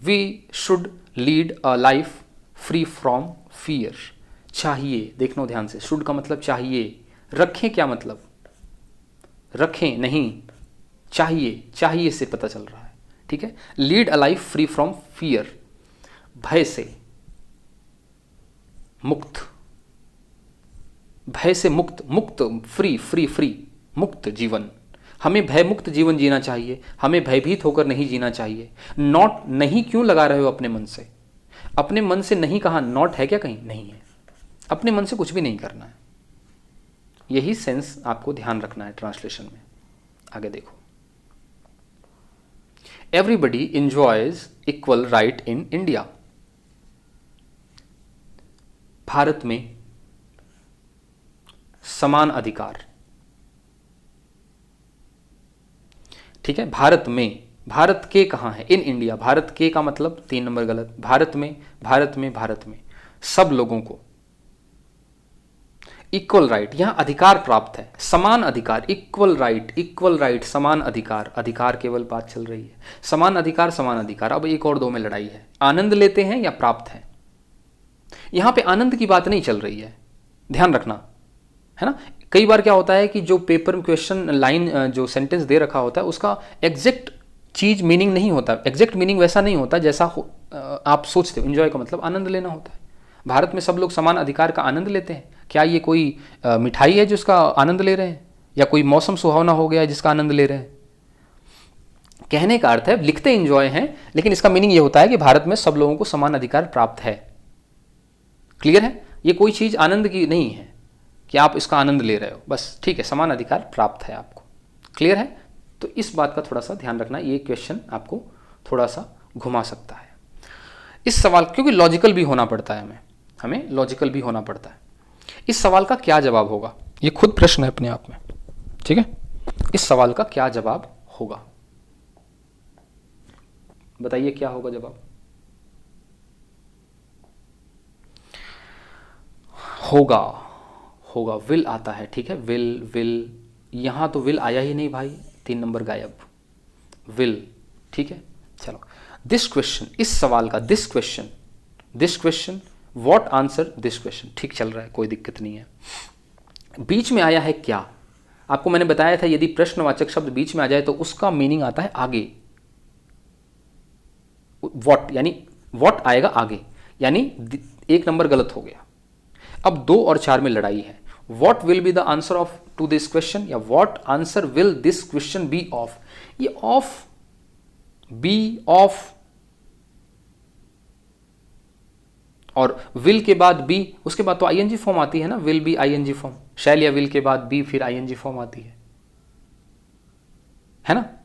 We should lead a life free from fear. चाहिए, देखना ध्यान से, शुड का मतलब चाहिए, रखें क्या मतलब? रखें नहीं, चाहिए, चाहिए से पता चल रहा है, ठीक है। Lead a life free from fear, भय से मुक्त, भय से मुक्त, मुक्त, फ्री, फ्री, फ्री, मुक्त जीवन। हमें भय मुक्त जीवन जीना चाहिए, हमें भयभीत होकर नहीं जीना चाहिए। नॉट, नहीं क्यों लगा रहे हो अपने मन से? अपने मन से नहीं कहा, नॉट है क्या कहीं? नहीं है। अपने मन से कुछ भी नहीं करना है। यही सेंस आपको ध्यान रखना है ट्रांसलेशन में। आगे देखो। Everybody enjoys equal right in India. Bharat में समान अधिकार, ठीक है। भारत में, भारत के कहां है? In India. भारत के का मतलब 3 नंबर गलत। भारत में, भारत में, भारत में सब लोगों को इक्वल राइट, यहां अधिकार प्राप्त है, समान अधिकार, इक्वल राइट, इक्वल राइट, समान अधिकार, अधिकार केवल बात चल रही है, समान अधिकार, समान अधिकार। अब 1 और 2 में लड़ाई है, आनंद लेते हैं या प्राप्त है। यहां पे आनंद की बात नहीं चल रही है, ध्यान रखना, है ना। कई बार क्या होता है कि जो पेपर में क्वेश्चन लाइन, जो सेंटेंस दे रखा होता है, उसका एग्जैक्ट चीज मीनिंग नहीं होता, एग्जैक्ट मीनिंग वैसा नहीं होता जैसा आप सोचते हो। एंजॉय का मतलब आनंद लेना होता है। भारत में सब लोग समान अधिकार का आनंद लेते हैं। क्या ये कोई मिठाई है जिसका आनंद ले रहे हैं, या कोई मौसम सुहावना हो गया जिसका आनंद ले रहे हैं? कहने का अर्थ है, लिखते एंजॉय हैं, लेकिन इसका मीनिंग ये होता है कि भारत में सब लोगों को समान अधिकार प्राप्त है। क्लियर है? ये कोई चीज आनंद की नहीं है कि आप इसका आनंद ले रहे हो, बस, ठीक है, समान अधिकार प्राप्त है आपको। क्लियर है? तो इस बात का थोड़ा सा ध्यान रखना, ये क्वेश्चन आपको थोड़ा सा घुमा सकता है इस सवाल, क्योंकि लॉजिकल भी होना पड़ता है, हमें लॉजिकल भी होना पड़ता है। इस सवाल का क्या जवाब होगा, ये खुद प्रश्न है अपने आप में, ठीक है। इस सवाल का क्या जवाब होगा, बताइए क्या होगा जवाब? होगा, होगा, विल आता है, ठीक है। विल, विल, यहां तो विल आया ही नहीं भाई, 3 नंबर गायब, विल, ठीक है। चलो दिस क्वेश्चन, इस सवाल का this question what answer this question, ठीक चल रहा है, कोई दिक्कत नहीं है। बीच में आया है क्या, आपको मैंने बताया था यदि प्रश्नवाचक शब्द बीच में आ जाए तो उसका मीनिंग आता है आगे, व्हाट यानी व्हाट आएगा आगे, यानी एक नंबर गलत हो गया। अब 2 और 4 में लड़ाई है, what will be the answer of to this question या what answer will this question be of. ये ऑफ, बी ऑफ और विल के बाद बी, उसके बाद तो आईएनजी फॉर्म आती है ना, विल बी आईएनजी फॉर्म, शैल या विल के बाद बी फिर आईएनजी फॉर्म आती है ना।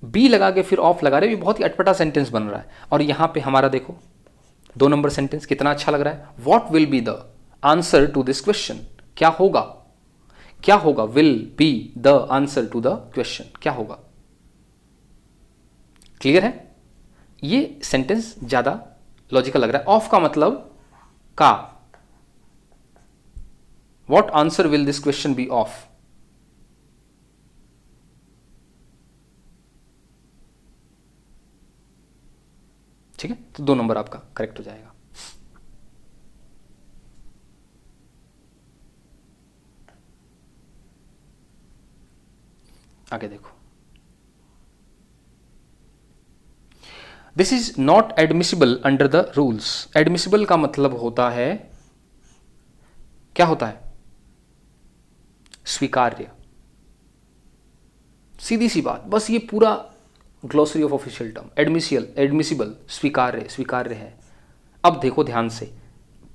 बी लगा के फिर ऑफ लगा रहे हो, ये बहुत ही अटपटा सेंटेंस बन रहा है। और यहां पे हमारा देखो 2 नंबर सेंटेंस कितना अच्छा लग रहा है, what will be the answer to this question, क्या होगा, क्या होगा, will be the answer to the question, क्या होगा। क्लियर है, ये सेंटेंस ज्यादा लॉजिकल लग रहा है। ऑफ का मतलब का, what answer will this question be of. ठीक है, तो 2 नंबर आपका करेक्ट हो जाएगा। आगे देखो, this is not admissible under the rules. Admissible का मतलब होता है, क्या होता है, स्वीकार्य, सीधी सी बात, बस ये पूरा glossary of official term, admissible, स्वीकार्य, स्वीकार्य है। अब देखो ध्यान से,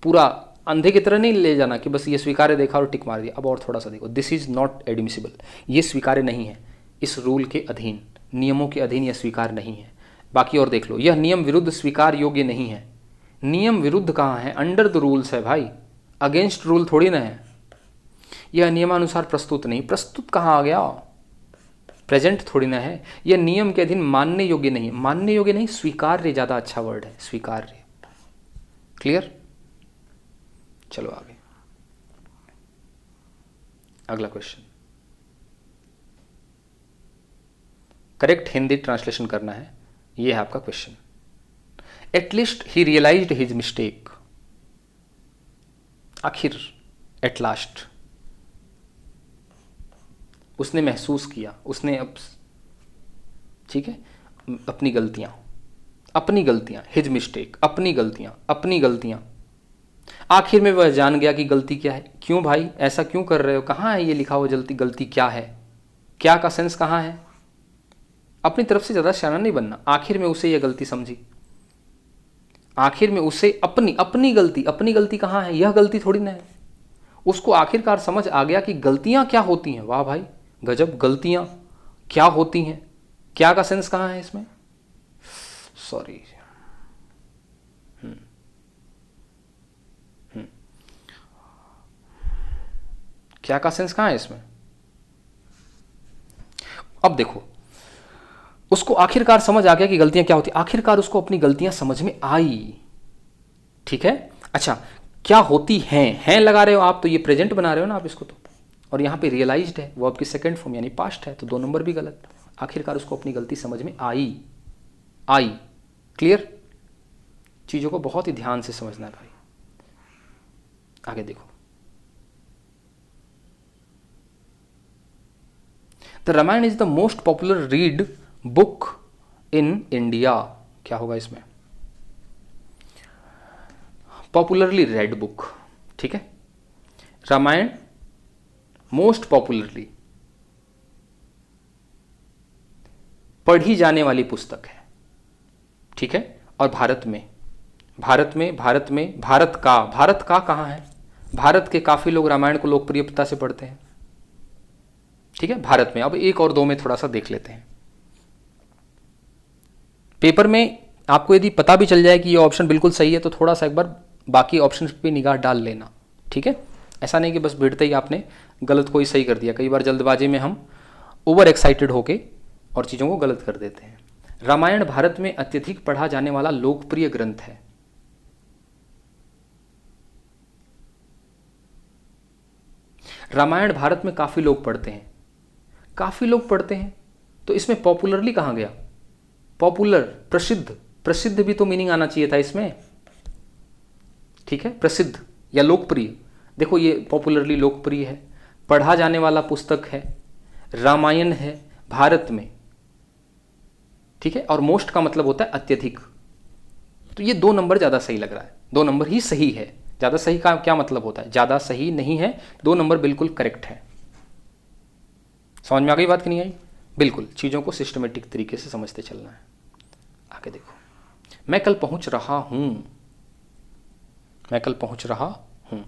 पूरा अंधे की तरह नहीं ले जाना कि बस ये स्वीकार्य देखा और टिक मार दिया। अब और थोड़ा सा देखो, दिस इज नॉट एडमिसिबल, ये स्वीकार्य नहीं है, इस रूल के अधीन, नियमों के अधीन यह स्वीकार नहीं है। बाकी और देख लो, यह नियम विरुद्ध स्वीकार योग्य नहीं है। नियम विरुद्ध कहाँ है, अंडर द रूल्स है भाई, अगेंस्ट रूल थोड़ी ना है। यह नियमानुसार प्रस्तुत नहीं, प्रस्तुत कहाँ आ गया, प्रेजेंट थोड़ी ना है। यह नियम के अधीन मानने योग्य नहीं, मानने योग्य नहीं, स्वीकार्य ज्यादा अच्छा वर्ड है, स्वीकार्य। क्लियर, चलो आगे, अगला क्वेश्चन। करेक्ट हिंदी ट्रांसलेशन करना है, ये है आपका question. At least he realized his mistake, आखिर, एट लास्ट, उसने महसूस किया, उसने अब, ठीक है, अपनी गलतियां, हिज मिस्टेक, अपनी गलतियां, आखिर में वह जान गया कि गलती क्या है। क्यों भाई ऐसा क्यों कर रहे हो, कहाँ है ये लिखा हुआ गलती क्या है, क्या का सेंस कहाँ है। अपनी तरफ से ज्यादा शैतान नहीं बनना, आखिर में उसे यह गलती समझी, आखिर में उसे अपनी गलती कहाँ है, यह गलती थोड़ी ना है। उसको आखिरकार समझ आ गया कि गलतियां क्या होती हैं। वाह भाई गजब, गलतियां क्या होती हैं, क्या का सेंस कहाँ है इसमें, सॉरी, क्या का सेंस कहाँ है इसमें। अब देखो, उसको आखिरकार समझ आ गया कि गलतियां क्या होती, आखिरकार उसको अपनी गलतियां समझ में आई। ठीक है, अच्छा, क्या होती हैं लगा रहे हो आप, तो ये प्रेजेंट बना रहे हो ना आप इसको, तो और यहाँ पे रियलाइज्ड है, वो आपकी सेकंड फॉर्म यानी पास्ट है, तो 2 नंबर भी गलत। आखिरकार उसको अपनी गलती समझ में आई। क्लियर, चीजों को बहुत ही ध्यान से समझना है भाई। आगे देखो, the Ramayana is the most popular read book in India. क्या होगा इसमें, पॉपुलरली रेड बुक। ठीक है, रामायण मोस्ट पॉपुलरली पढ़ी जाने वाली पुस्तक है। ठीक है, और भारत का कहां है, भारत के काफी लोग रामायण को लोकप्रियता से पढ़ते हैं। ठीक है, भारत में। अब 1 और 2 में थोड़ा सा देख लेते हैं। पेपर में आपको यदि पता भी चल जाए कि ये ऑप्शन बिल्कुल सही है तो थोड़ा सा एक बार बाकी ऑप्शन पे निगाह डाल लेना। ठीक है, ऐसा नहीं कि बस भिड़ते ही आपने गलत कोई सही कर दिया। कई बार जल्दबाजी में हम ओवर एक्साइटेड होके और चीज़ों को गलत कर देते हैं। रामायण भारत में अत्यधिक पढ़ा जाने वाला लोकप्रिय ग्रंथ है। रामायण भारत में काफी लोग पढ़ते हैं, तो इसमें पॉपुलरली कहाँ गया? पॉपुलर, प्रसिद्ध, प्रसिद्ध भी तो मीनिंग आना चाहिए था इसमें, ठीक है, प्रसिद्ध या लोकप्रिय। देखो ये पॉपुलरली लोकप्रिय है, पढ़ा जाने वाला पुस्तक है, रामायण है भारत में, ठीक है, और मोस्ट का मतलब होता है अत्यधिक। तो ये 2 नंबर ज़्यादा सही लग रहा है, 2 नंबर ही सही है। ज़्यादा सही का क्या मतलब होता है? ज़्यादा सही नहीं है, 2 नंबर बिल्कुल करेक्ट है। समझ में आ गई बात कि नहीं आई? बिल्कुल, चीज़ों को सिस्टमेटिक तरीके से समझते चलना है। आगे देखो, मैं कल पहुंच रहा हूं, मैं कल पहुंच रहा हूं।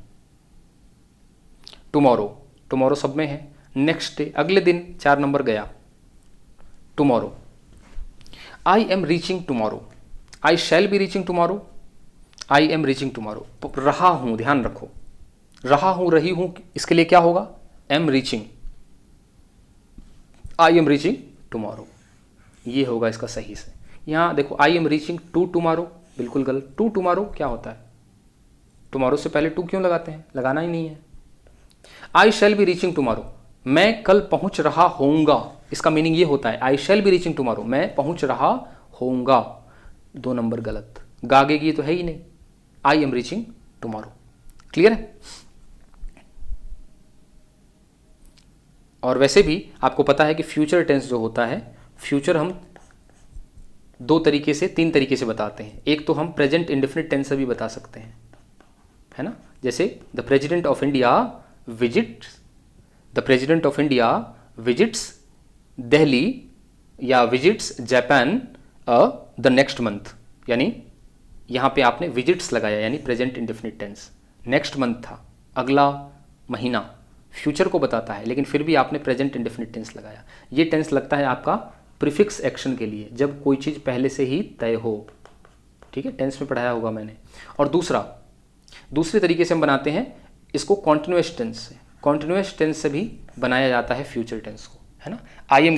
टुमारो, टुमारो सब में है। नेक्स्ट डे, अगले दिन, 4 नंबर गया, tomorrow. I am reaching tomorrow, I shall be reaching tomorrow, I am reaching tomorrow. रहा हूं, ध्यान रखो, रहा हूं, रही हूं, इसके लिए क्या होगा? Am reaching, I am reaching tomorrow, ये होगा इसका सही से। यहां देखो, I am reaching to tomorrow, बिल्कुल गलत। टू टुमारो क्या होता है? टुमारो से पहले टू क्यों लगाते हैं? लगाना ही नहीं है। आई शैल बी रीचिंग टुमारो, मैं कल पहुंच रहा होऊंगा, इसका मीनिंग ये होता है, आई शैल बी रीचिंग टुमारो, मैं पहुंच रहा होऊंगा। 2 नंबर गलत, गागेगी तो है ही नहीं, आई एम रीचिंग टुमारो। क्लियर है? और वैसे भी आपको पता है कि फ्यूचर टेंस जो होता है, फ्यूचर हम 2 तरीके से, 3 तरीके से बताते हैं। एक तो हम प्रेजेंट इंडेफिनिट टेंस से भी बता सकते हैं, है ना, जैसे the president of India visits, the president of India visits Delhi या visits Japan the next month, यानी यहां पे आपने विजिट्स लगाया, यानी present indefinite tense. Next month था, अगला महीना, फ्यूचर को बताता है, लेकिन फिर भी आपने प्रेजेंट इंडेफिनिट टेंस लगाया। ये टेंस लगता है आपका प्रीफिक्स एक्शन के लिए, जब कोई चीज़ पहले से ही तय हो, ठीक है, टेंस में पढ़ाया होगा मैंने। और दूसरे तरीके से हम बनाते हैं इसको कॉन्टिन्यूअस टेंस से, कॉन्टिन्यूअस टेंस से भी बनाया जाता है फ्यूचर टेंस को, है ना। I am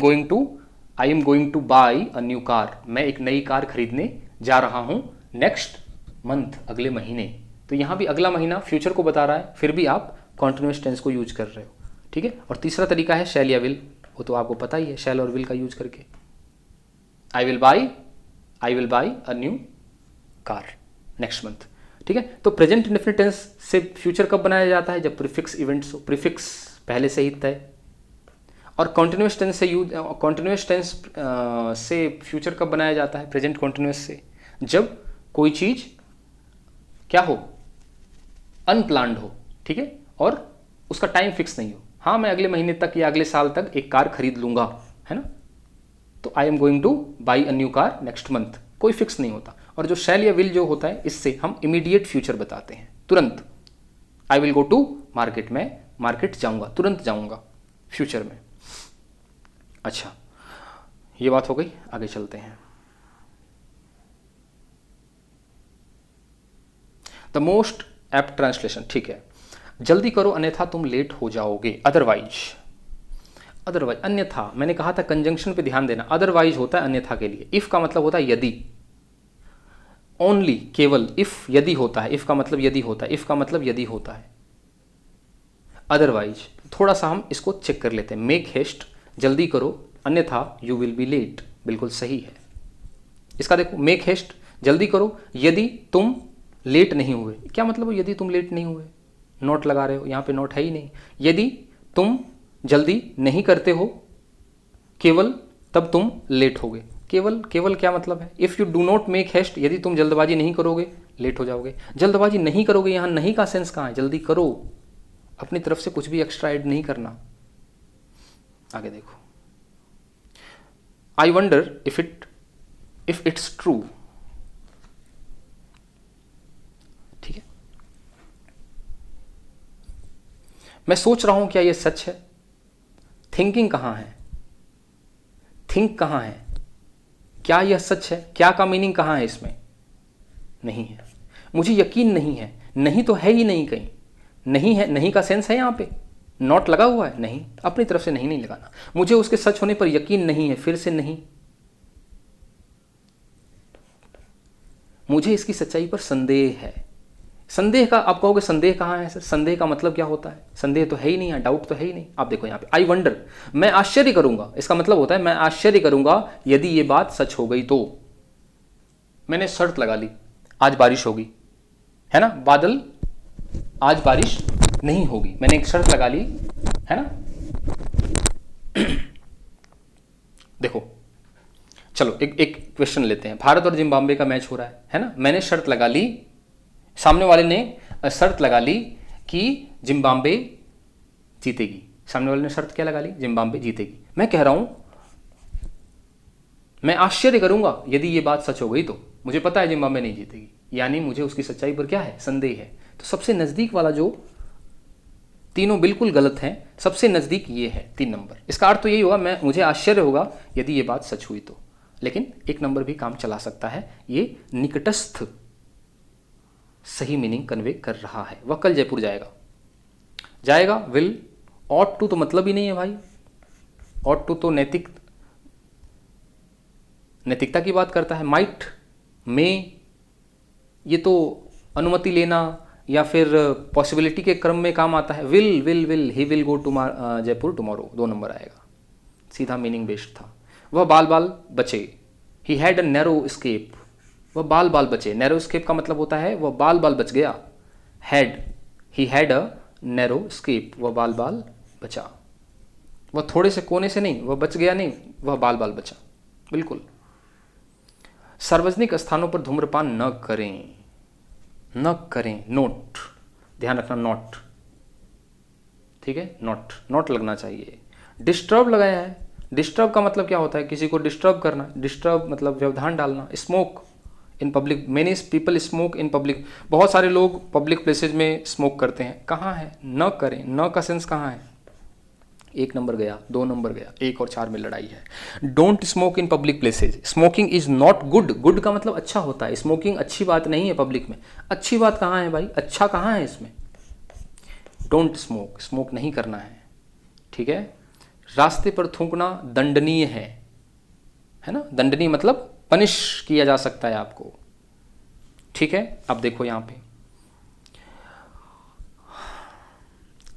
going two by a new car, मैं एक नई कार खरीदने जा रहा हूं नेक्स्ट मंथ, अगले महीने। तो यहां भी अगला महीना फ्यूचर को बता रहा है, फिर भी आप कॉन्टिन्यूअस टेंस को यूज कर रहे हो, ठीक है। और तीसरा तरीका है शैल या विल, वो तो आपको पता ही है, शैल और विल का यूज करके। I will by a new car next month, ठीक है। तो प्रेजेंट इंडेफिनिट टेंस से फ्यूचर कब बनाया जाता है? जब प्रीफिक्स इवेंट्स हो, प्रीफिक्स पहले से ही तय। और कॉन्टिन्यूअस टेंस से फ्यूचर कब बनाया जाता है? प्रेजेंट कॉन्टिन्यूअस से, जब कोई चीज क्या हो, अनप्लान्ड हो, ठीक है, और उसका टाइम फिक्स नहीं हो। हाँ, मैं अगले महीने तक या अगले साल तक एक कार खरीद लूंगा, है ना, तो I am going two by a new car next month, कोई फिक्स नहीं होता। और जो शैल या विल जो होता है, इससे हम इमीडिएट फ्यूचर बताते हैं, तुरंत। I will go to market, मैं मार्केट जाऊंगा, तुरंत जाऊंगा, फ्यूचर में। अच्छा, ये बात हो गई, आगे चलते हैं। द मोस्ट एप्ट ट्रांसलेशन, ठीक है, जल्दी करो अन्यथा तुम लेट हो जाओगे। अदरवाइज, अन्यथा, मैंने कहा था कंजंक्शन पे ध्यान देना। अदरवाइज होता है अन्यथा के लिए, इफ का मतलब होता है यदि, ओनली, केवल, इफ यदि होता है, इफ का मतलब यदि होता है, इफ का मतलब यदि होता है। अदरवाइज, थोड़ा सा हम इसको चेक कर लेते हैं। मेक हेस्ट, जल्दी करो, अन्यथा यू विल बी लेट, बिल्कुल सही है। इसका देखो, मेक हेस्ट, जल्दी करो, यदि तुम लेट नहीं हुए। क्या मतलब हो यदि तुम लेट नहीं हुए? नोट लगा रहे हो, यहाँ पे नोट है ही नहीं। यदि तुम जल्दी नहीं करते हो केवल, तब तुम लेट होगे। केवल क्या मतलब है? If you do not make haste, यदि तुम जल्दबाजी नहीं करोगे लेट हो जाओगे। जल्दबाजी नहीं करोगे, यहाँ नहीं का सेंस कहाँ है? जल्दी करो, अपनी तरफ से कुछ भी एक्स्ट्रा ऐड नहीं करना। आगे देखो, I wonder if it's true, ठीक है। मैं सोच रहा हूं क्या यह सच है। थिंकिंग कहां है? थिंक कहां है? क्या यह सच है? क्या का मीनिंग कहां है इसमें? नहीं है। मुझे यकीन नहीं है, नहीं तो है ही नहीं कहीं, नहीं है, नहीं का सेंस है यहां पे, नॉट लगा हुआ है, नहीं, अपनी तरफ से नहीं लगाना। मुझे उसके सच होने पर यकीन नहीं है, फिर से नहीं, मुझे इसकी सच्चाई पर संदेह है। संदेह का, आप कहोगे संदेह कहाँ है सर, संदेह का मतलब क्या होता है, संदेह तो है ही नहीं है, डाउट तो है ही नहीं। आप देखो यहाँ पे आई वंडर, मैं आश्चर्य करूंगा, इसका मतलब होता है मैं आश्चर्य करूंगा यदि ये बात सच हो गई तो। मैंने शर्त लगा ली आज बारिश होगी, है ना, बादल आज बारिश नहीं होगी, मैंने एक शर्त लगा ली, है ना। देखो चलो एक क्वेश्चन लेते हैं, भारत और जिम्बाब्वे का मैच हो रहा है ना, मैंने शर्त लगा ली, सामने वाले ने शर्त लगा ली कि जिम्बाब्वे जीतेगी, सामने वाले ने शर्त क्या लगा ली, जिम्बाब्वे जीतेगी। मैं कह रहा हूं मैं आश्चर्य करूंगा यदि ये बात सच हो गई तो, मुझे पता है जिम्बाब्वे नहीं जीतेगी, यानी मुझे उसकी सच्चाई पर क्या है, संदेह है। तो सबसे नजदीक वाला जो, तीनों बिल्कुल गलत हैं, सबसे नजदीक ये है 3 नंबर। इसका अर्थ तो यही होगा मुझे आश्चर्य होगा यदि ये बात सच हुई तो, लेकिन 1 नंबर भी काम चला सकता है, ये निकटस्थ सही मीनिंग कन्वे कर रहा है। वह कल जयपुर जाएगा, विल, ऑट टू तो मतलब ही नहीं है भाई, ऑट टू तो नैतिकता की बात करता है। माइट, में, ये तो अनुमति लेना या फिर पॉसिबिलिटी के क्रम में काम आता है। Will he will go to Jaipur tomorrow, 2 number आएगा, सीधा मीनिंग बेस्ड था। वह बाल बचे, he had a narrow escape, वह बाल बचे, नैरो स्केप का मतलब होता है वह बाल बच गया, he had a narrow escape, वह बाल बचा, वह थोड़े से कोने से नहीं, वह बच गया नहीं, वह बाल बचा, बिल्कुल। सार्वजनिक स्थानों पर धूम्रपान न करें, नोट, ध्यान रखना, नॉट, ठीक है, नॉट लगना चाहिए। डिस्टर्ब लगाया है, डिस्टर्ब का मतलब क्या होता है, किसी को डिस्टर्ब करना, डिस्टर्ब मतलब व्यवधान डालना। Smoke in public, many people smoke in public, बहुत सारे लोग पब्लिक प्लेसेज में स्मोक करते हैं, कहाँ है, न करें, न का सेंस कहाँ है, 1 नंबर गया, 2 नंबर गया, 1 और 4 में लड़ाई है। Don't smoke in public places, smoking is not good का मतलब अच्छा होता है, स्मोकिंग अच्छी बात नहीं है पब्लिक में। अच्छी बात कहाँ है भाई, अच्छा कहाँ है इसमें, डोंट स्मोक नहीं करना है, ठीक है। रास्ते पर थूकना दंडनीय है ना, दंडनीय मतलब पनिश किया जा सकता है आपको, ठीक है। अब देखो यहां पे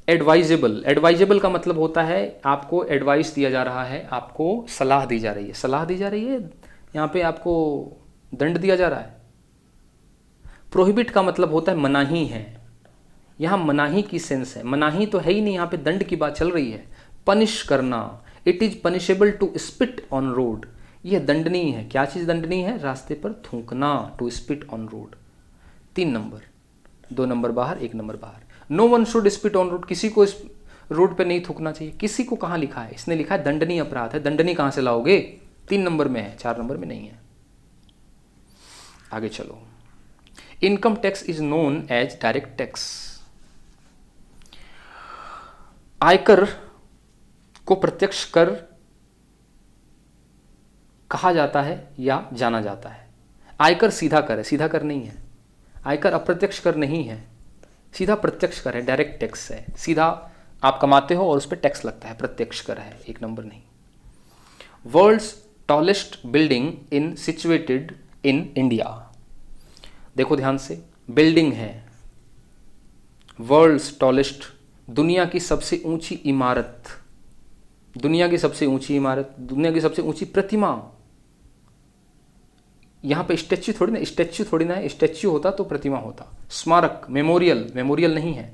एडवाइजेबल का मतलब होता है आपको एडवाइस दिया जा रहा है, आपको सलाह दी जा रही है, यहाँ पे आपको दंड दिया जा रहा है। प्रोहिबिट का मतलब होता है मनाही है, यहाँ मनाही की सेंस है, मनाही तो है ही नहीं, यहाँ पे दंड की बात चल रही है। पनिश करना, it is punishable to spit on road, यह दंडनीय है। क्या चीज़ दंडनीय है, रास्ते पर थूकना, to spit on road. 3 number, 2 number बाहर, 1 नंबर बाहर। No one should spit on road, किसी को इस रोड पे नहीं थूकना चाहिए। किसी को कहाँ लिखा है, इसने लिखा है दंडनीय अपराध है, दंडनीय कहाँ से लाओगे, 3 नंबर में है, 4 नंबर में नहीं है। आगे चलो, income tax is known as direct tax, आयकर को प्रत्यक्ष कर कहा जाता है या जाना जाता है। आयकर सीधा कर है, सीधा कर नहीं है, आयकर अप्रत्यक्ष कर नहीं है, सीधा प्रत्यक्ष कर है, डायरेक्ट टैक्स है, सीधा आप कमाते हो और उस पर टैक्स लगता है, प्रत्यक्ष कर है, 1 नंबर नहीं। World's tallest building in situated in India, देखो ध्यान से, बिल्डिंग है, वर्ल्ड्स टॉलेस्ट, दुनिया की सबसे ऊंची इमारत, दुनिया की सबसे ऊंची इमारत, दुनिया की सबसे ऊंची प्रतिमा। यहां पे स्टैच्यू थोड़ी ना है, स्टैच्यू होता तो प्रतिमा होता। स्मारक, मेमोरियल नहीं है,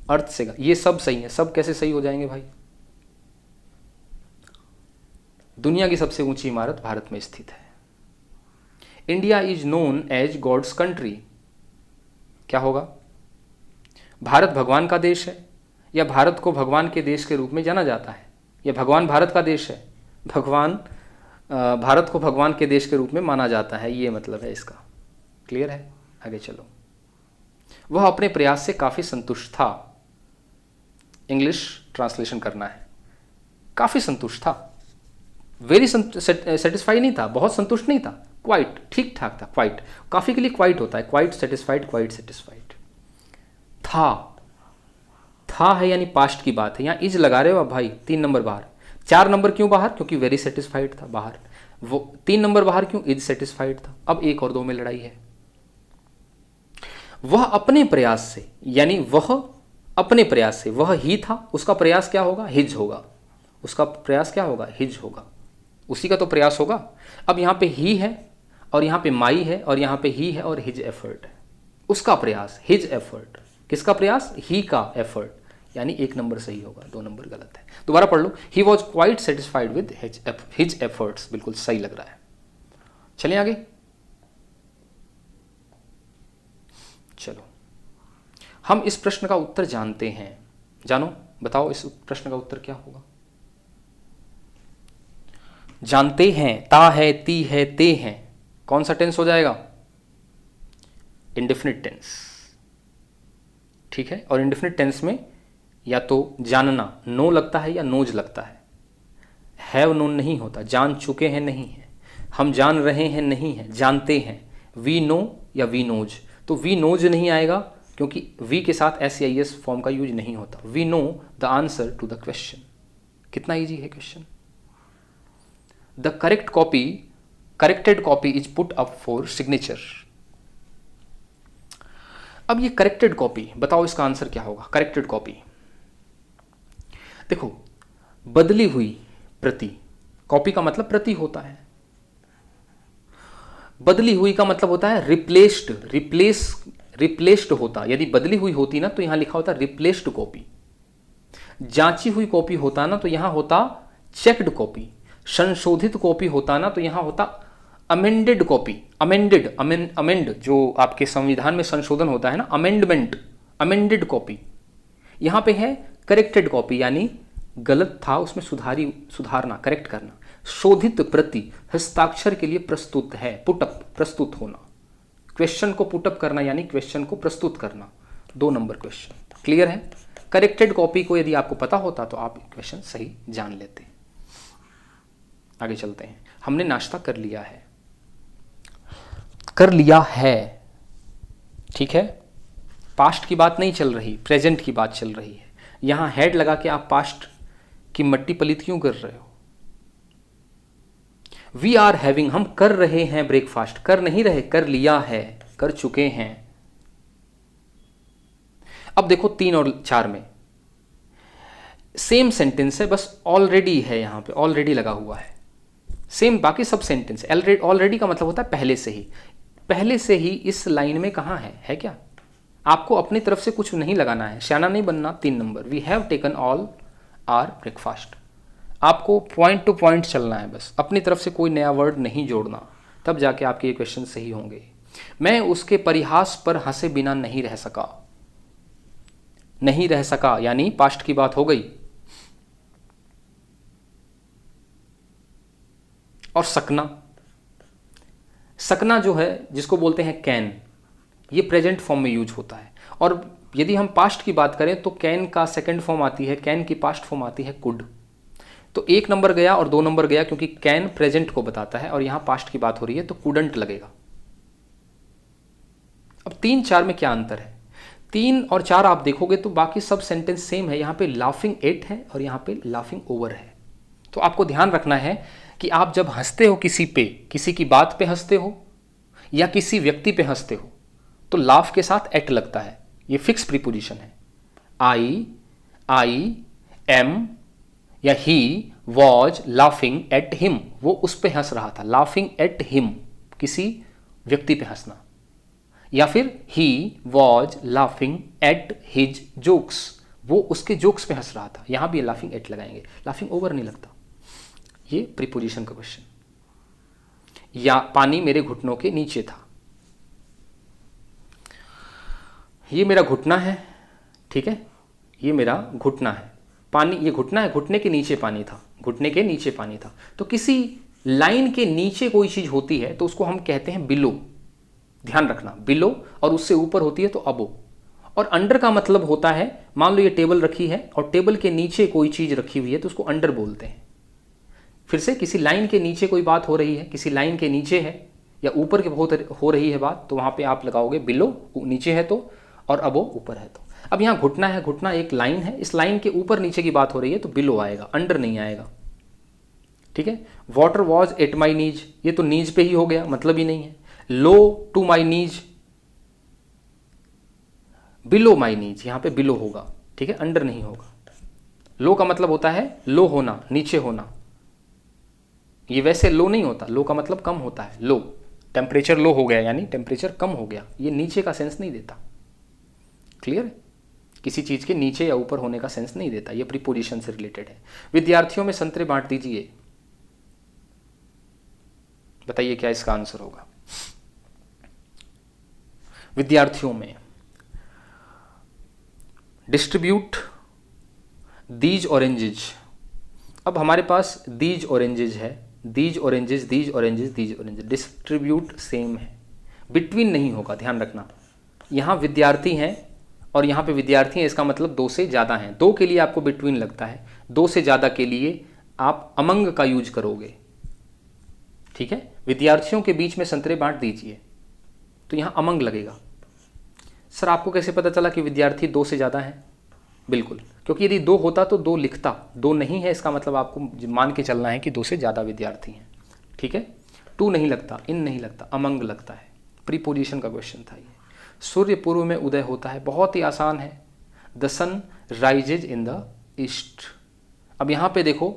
अर्थ से, ये सब सही है, सब कैसे सही हो जाएंगे भाई। दुनिया की सबसे ऊंची इमारत भारत में स्थित है। India is known as God's country, क्या होगा, भारत भगवान का देश है, या भारत को भगवान के देश के रूप में जाना जाता है, या भगवान भारत का देश है, भारत को भगवान के देश के रूप में माना जाता है, ये मतलब है इसका। क्लियर है, आगे चलो। वह अपने प्रयास से काफ़ी संतुष्ट था, इंग्लिश ट्रांसलेशन करना है, काफ़ी संतुष्ट था, वेरी सेटिस्फाइड नहीं था, बहुत संतुष्ट नहीं था, क्वाइट, ठीक ठाक था, क्वाइट, काफ़ी के लिए क्वाइट होता है, क्वाइट सेटिस्फाइड, था है यानी पास्ट की बात है, यहाँ इज लगा रहे हो आप भाई, 3 नंबर बाहर। 4 नंबर क्यों बाहर, क्योंकि वेरी सेटिस्फाइड था बाहर, वो 3 नंबर बाहर क्यों, इज सेटिस्फाइड था। अब 1 और 2 में लड़ाई है। वह अपने प्रयास से, यानी वह अपने प्रयास से, वह ही था, उसका प्रयास क्या होगा? हिज होगा। उसका प्रयास क्या होगा? हिज होगा। उसी का तो प्रयास होगा। अब यहाँ पे ही है और यहाँ पे माई है और यहाँ पे ही है और हिज एफर्ट है। उसका प्रयास, हिज एफर्ट। किसका प्रयास? ही का एफर्ट। यानी 1 नंबर सही होगा, 2 नंबर गलत है। दोबारा पढ़ लो। He was quite satisfied with his efforts. बिल्कुल सही लग रहा है। चलिए आगे। चलो हम इस प्रश्न का उत्तर जानते हैं। जानो, बताओ इस प्रश्न का उत्तर क्या होगा? जानते हैं, ता है, ती है, ते हैं, कौन सा टेंस हो जाएगा? Indefinite tense. ठीक है, और इंडेफिनिट टेंस में या तो जानना नो लगता है या नोज लगता है। हैव नोन नहीं होता, जान चुके हैं नहीं है, हम जान रहे हैं नहीं है, जानते हैं। वी नो या वी नोज, तो वी नोज नहीं आएगा क्योंकि वी के साथ SEIS फॉर्म का यूज नहीं होता। We know the answer to the question. कितना इजी है question. The corrected copy is put up for signature. अब ये करेक्टेड कॉपी, बताओ इसका आंसर क्या होगा? करेक्टेड कॉपी, देखो, बदली हुई प्रति, कॉपी का मतलब प्रति होता है, बदली हुई का मतलब होता है रिप्लेस्ड होता। यदि बदली हुई होती ना तो यहां लिखा होता रिप्लेस्ड कॉपी। जांची हुई कॉपी होता ना तो यहां होता चेक्ड कॉपी। संशोधित कॉपी होता ना तो यहां होता अमेंडेड कॉपी। अमेंड जो आपके संविधान में संशोधन होता है ना, अमेंडेड कॉपी। यहां पे है करेक्टेड कॉपी, यानी गलत था उसमें सुधारना, करेक्ट करना। शोधित प्रति हस्ताक्षर के लिए प्रस्तुत है, पुटअप, प्रस्तुत होना। क्वेश्चन को पुटअप करना यानी क्वेश्चन को प्रस्तुत करना। 2 नंबर क्वेश्चन। क्लियर है? करेक्टेड कॉपी को यदि आपको पता होता तो आप क्वेश्चन सही जान लेते। आगे चलते हैं। हमने नाश्ता कर लिया है, ठीक है। पास्ट की बात नहीं चल रही, प्रेजेंट की बात चल रही है। यहां हेड लगा के आप पास्ट की मट्टी पलीत क्यों कर रहे हो? वी आर हैविंग, हम कर रहे हैं ब्रेकफास्ट, कर नहीं रहे, कर लिया है, कर चुके हैं। अब देखो 3 और 4 में सेम सेंटेंस है, बस ऑलरेडी है, यहां पे ऑलरेडी लगा हुआ है। सेम बाकी सब सेंटेंस। ऑलरेडी का मतलब होता है पहले से ही। पहले से ही इस लाइन में कहां है क्या? आपको अपनी तरफ से कुछ नहीं लगाना है, सियाना नहीं बनना। 3 number, we have taken all our breakfast. आपको पॉइंट टू पॉइंट चलना है, बस अपनी तरफ से कोई नया वर्ड नहीं जोड़ना, तब जाके आपके ये क्वेश्चन सही होंगे। मैं उसके परिहास पर हंसे बिना नहीं रह सका, यानी पास्ट की बात हो गई। और सकना जो है, जिसको बोलते हैं कैन, ये प्रेजेंट फॉर्म में यूज होता है। और यदि हम पास्ट की बात करें तो कैन का सेकंड फॉर्म आती है, कैन की पास्ट फॉर्म आती है कुड। तो 1 नंबर गया और 2 नंबर गया, क्योंकि कैन प्रेजेंट को बताता है और यहां पास्ट की बात हो रही है तो कुडंट लगेगा। अब 3 4 में क्या अंतर है? 3 और 4 आप देखोगे तो बाकी सब सेंटेंस सेम है। यहां पे लाफिंग एट है और यहां पे लाफिंग ओवर है। तो आपको ध्यान रखना है कि आप जब हंसते हो किसी की बात पे हंसते हो या किसी व्यक्ति पे हंसते हो तो लाफ के साथ एट लगता है। ये फिक्स प्रीपोजिशन है। आई एम या he was laughing at him, वो उस पे हंस रहा था। लाफिंग एट हिम, किसी व्यक्ति पे हंसना। या फिर he was laughing at his jokes, वो उसके जोक्स पे हंस रहा था। यहां भी लाफिंग एट लगाएंगे, लाफिंग ओवर नहीं लगता। ये प्रीपोजिशन का क्वेश्चन। या पानी मेरे घुटनों के नीचे था, ये मेरा घुटना है, ठीक है, ये मेरा घुटना है। पानी, ये घुटना है, घुटने के नीचे पानी था, घुटने के नीचे पानी था। तो किसी लाइन के नीचे कोई चीज होती है तो उसको हम कहते हैं बिलो। ध्यान रखना, बिलो, और उससे ऊपर होती है तो अबो। और अंडर का मतलब होता है, मान लो ये टेबल रखी है और टेबल के नीचे कोई चीज रखी हुई है तो उसको अंडर बोलते हैं। फिर से, किसी लाइन के नीचे कोई बात हो रही है, किसी लाइन के नीचे है या ऊपर के बहुत हो रही है बात, तो वहां पे आप लगाओगे बिलो, नीचे है तो, और अबो ऊपर है तो। अब यहां घुटना है, घुटना एक लाइन है, इस लाइन के ऊपर नीचे की बात हो रही है तो बिलो आएगा, अंडर नहीं आएगा, ठीक है। वाटर वॉज एट माई नीज, ये तो नीज पे ही हो गया, मतलब ही नहीं है। लो टू माई नीज, बिलो माई नीज, यहाँ पे बिलो होगा, ठीक है, अंडर नहीं होगा। लो का मतलब होता है लो होना, नीचे होना। ये वैसे लो नहीं होता, लो का मतलब कम होता है। लो, टेम्परेचर लो हो गया यानी टेम्परेचर कम हो गया, ये नीचे का सेंस नहीं देता। क्लियर? किसी चीज़ के नीचे या ऊपर होने का सेंस नहीं देता, ये प्रीपोजिशन से रिलेटेड है। विद्यार्थियों में संतरे बांट दीजिए, बताइए क्या इसका आंसर होगा। विद्यार्थियों में, डिस्ट्रीब्यूट दीज ऑरेंजेज। अब हमारे पास दीज ऑरेंजेज है, these oranges, these oranges, these oranges, distribute same है, बिटवीन नहीं होगा, ध्यान रखना। यहाँ विद्यार्थी हैं और यहाँ पे विद्यार्थी हैं, इसका मतलब दो से ज़्यादा हैं। दो के लिए आपको बिटवीन लगता है, दो से ज़्यादा के लिए आप अमंग का यूज करोगे, ठीक है। विद्यार्थियों के बीच में संतरे बांट दीजिए, तो यहाँ अमंग लगेगा। सर आपको कैसे पता चला कि विद्यार्थी दो से ज़्यादा हैं? बिल्कुल, क्योंकि यदि दो होता तो दो लिखता, दो नहीं है, इसका मतलब आपको मान के चलना है कि दो से ज़्यादा विद्यार्थी हैं, ठीक है। टू नहीं लगता, इन नहीं लगता, अमंग लगता है। प्रीपोजिशन का क्वेश्चन था ये। सूर्य पूर्व में उदय होता है, बहुत ही आसान है। The sun rises in the east. अब यहाँ पे देखो,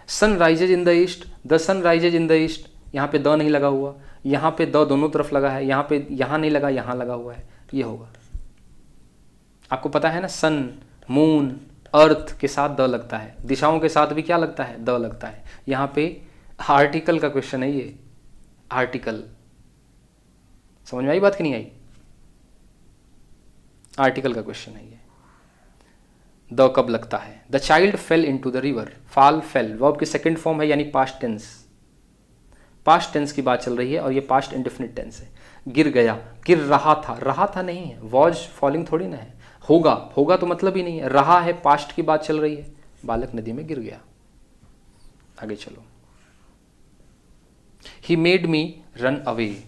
sun rises in the east, the sun rises in the east, यहाँ पे द नहीं लगा हुआ, यहाँ पे द दोनों तरफ लगा है, यहाँ पे यहाँ नहीं लगा, यहाँ लगा हुआ है, ये होगा। आपको पता है ना, सन, मून, अर्थ के साथ द लगता है, दिशाओं के साथ भी क्या लगता है? द लगता है। यहाँ पे आर्टिकल का क्वेश्चन है ये, आर्टिकल। समझ में आई बात कि नहीं आई? आर्टिकल का क्वेश्चन है ये। द कब लगता है? The child fail into the river. Fall, fail verb की सेकंड फॉर्म है, यानी पास्ट टेंस। पास्ट टेंस की बात चल रही है और ये पास्ट इंडेफिनिट टेंस है। गिर गया, गिर रहा था नहीं है, वॉज फॉलिंग थोड़ी ना है। होगा, होगा तो मतलब ही नहीं है, रहा है, पास्ट की बात चल रही है। बालक नदी में गिर गया। आगे चलो। He made me run away.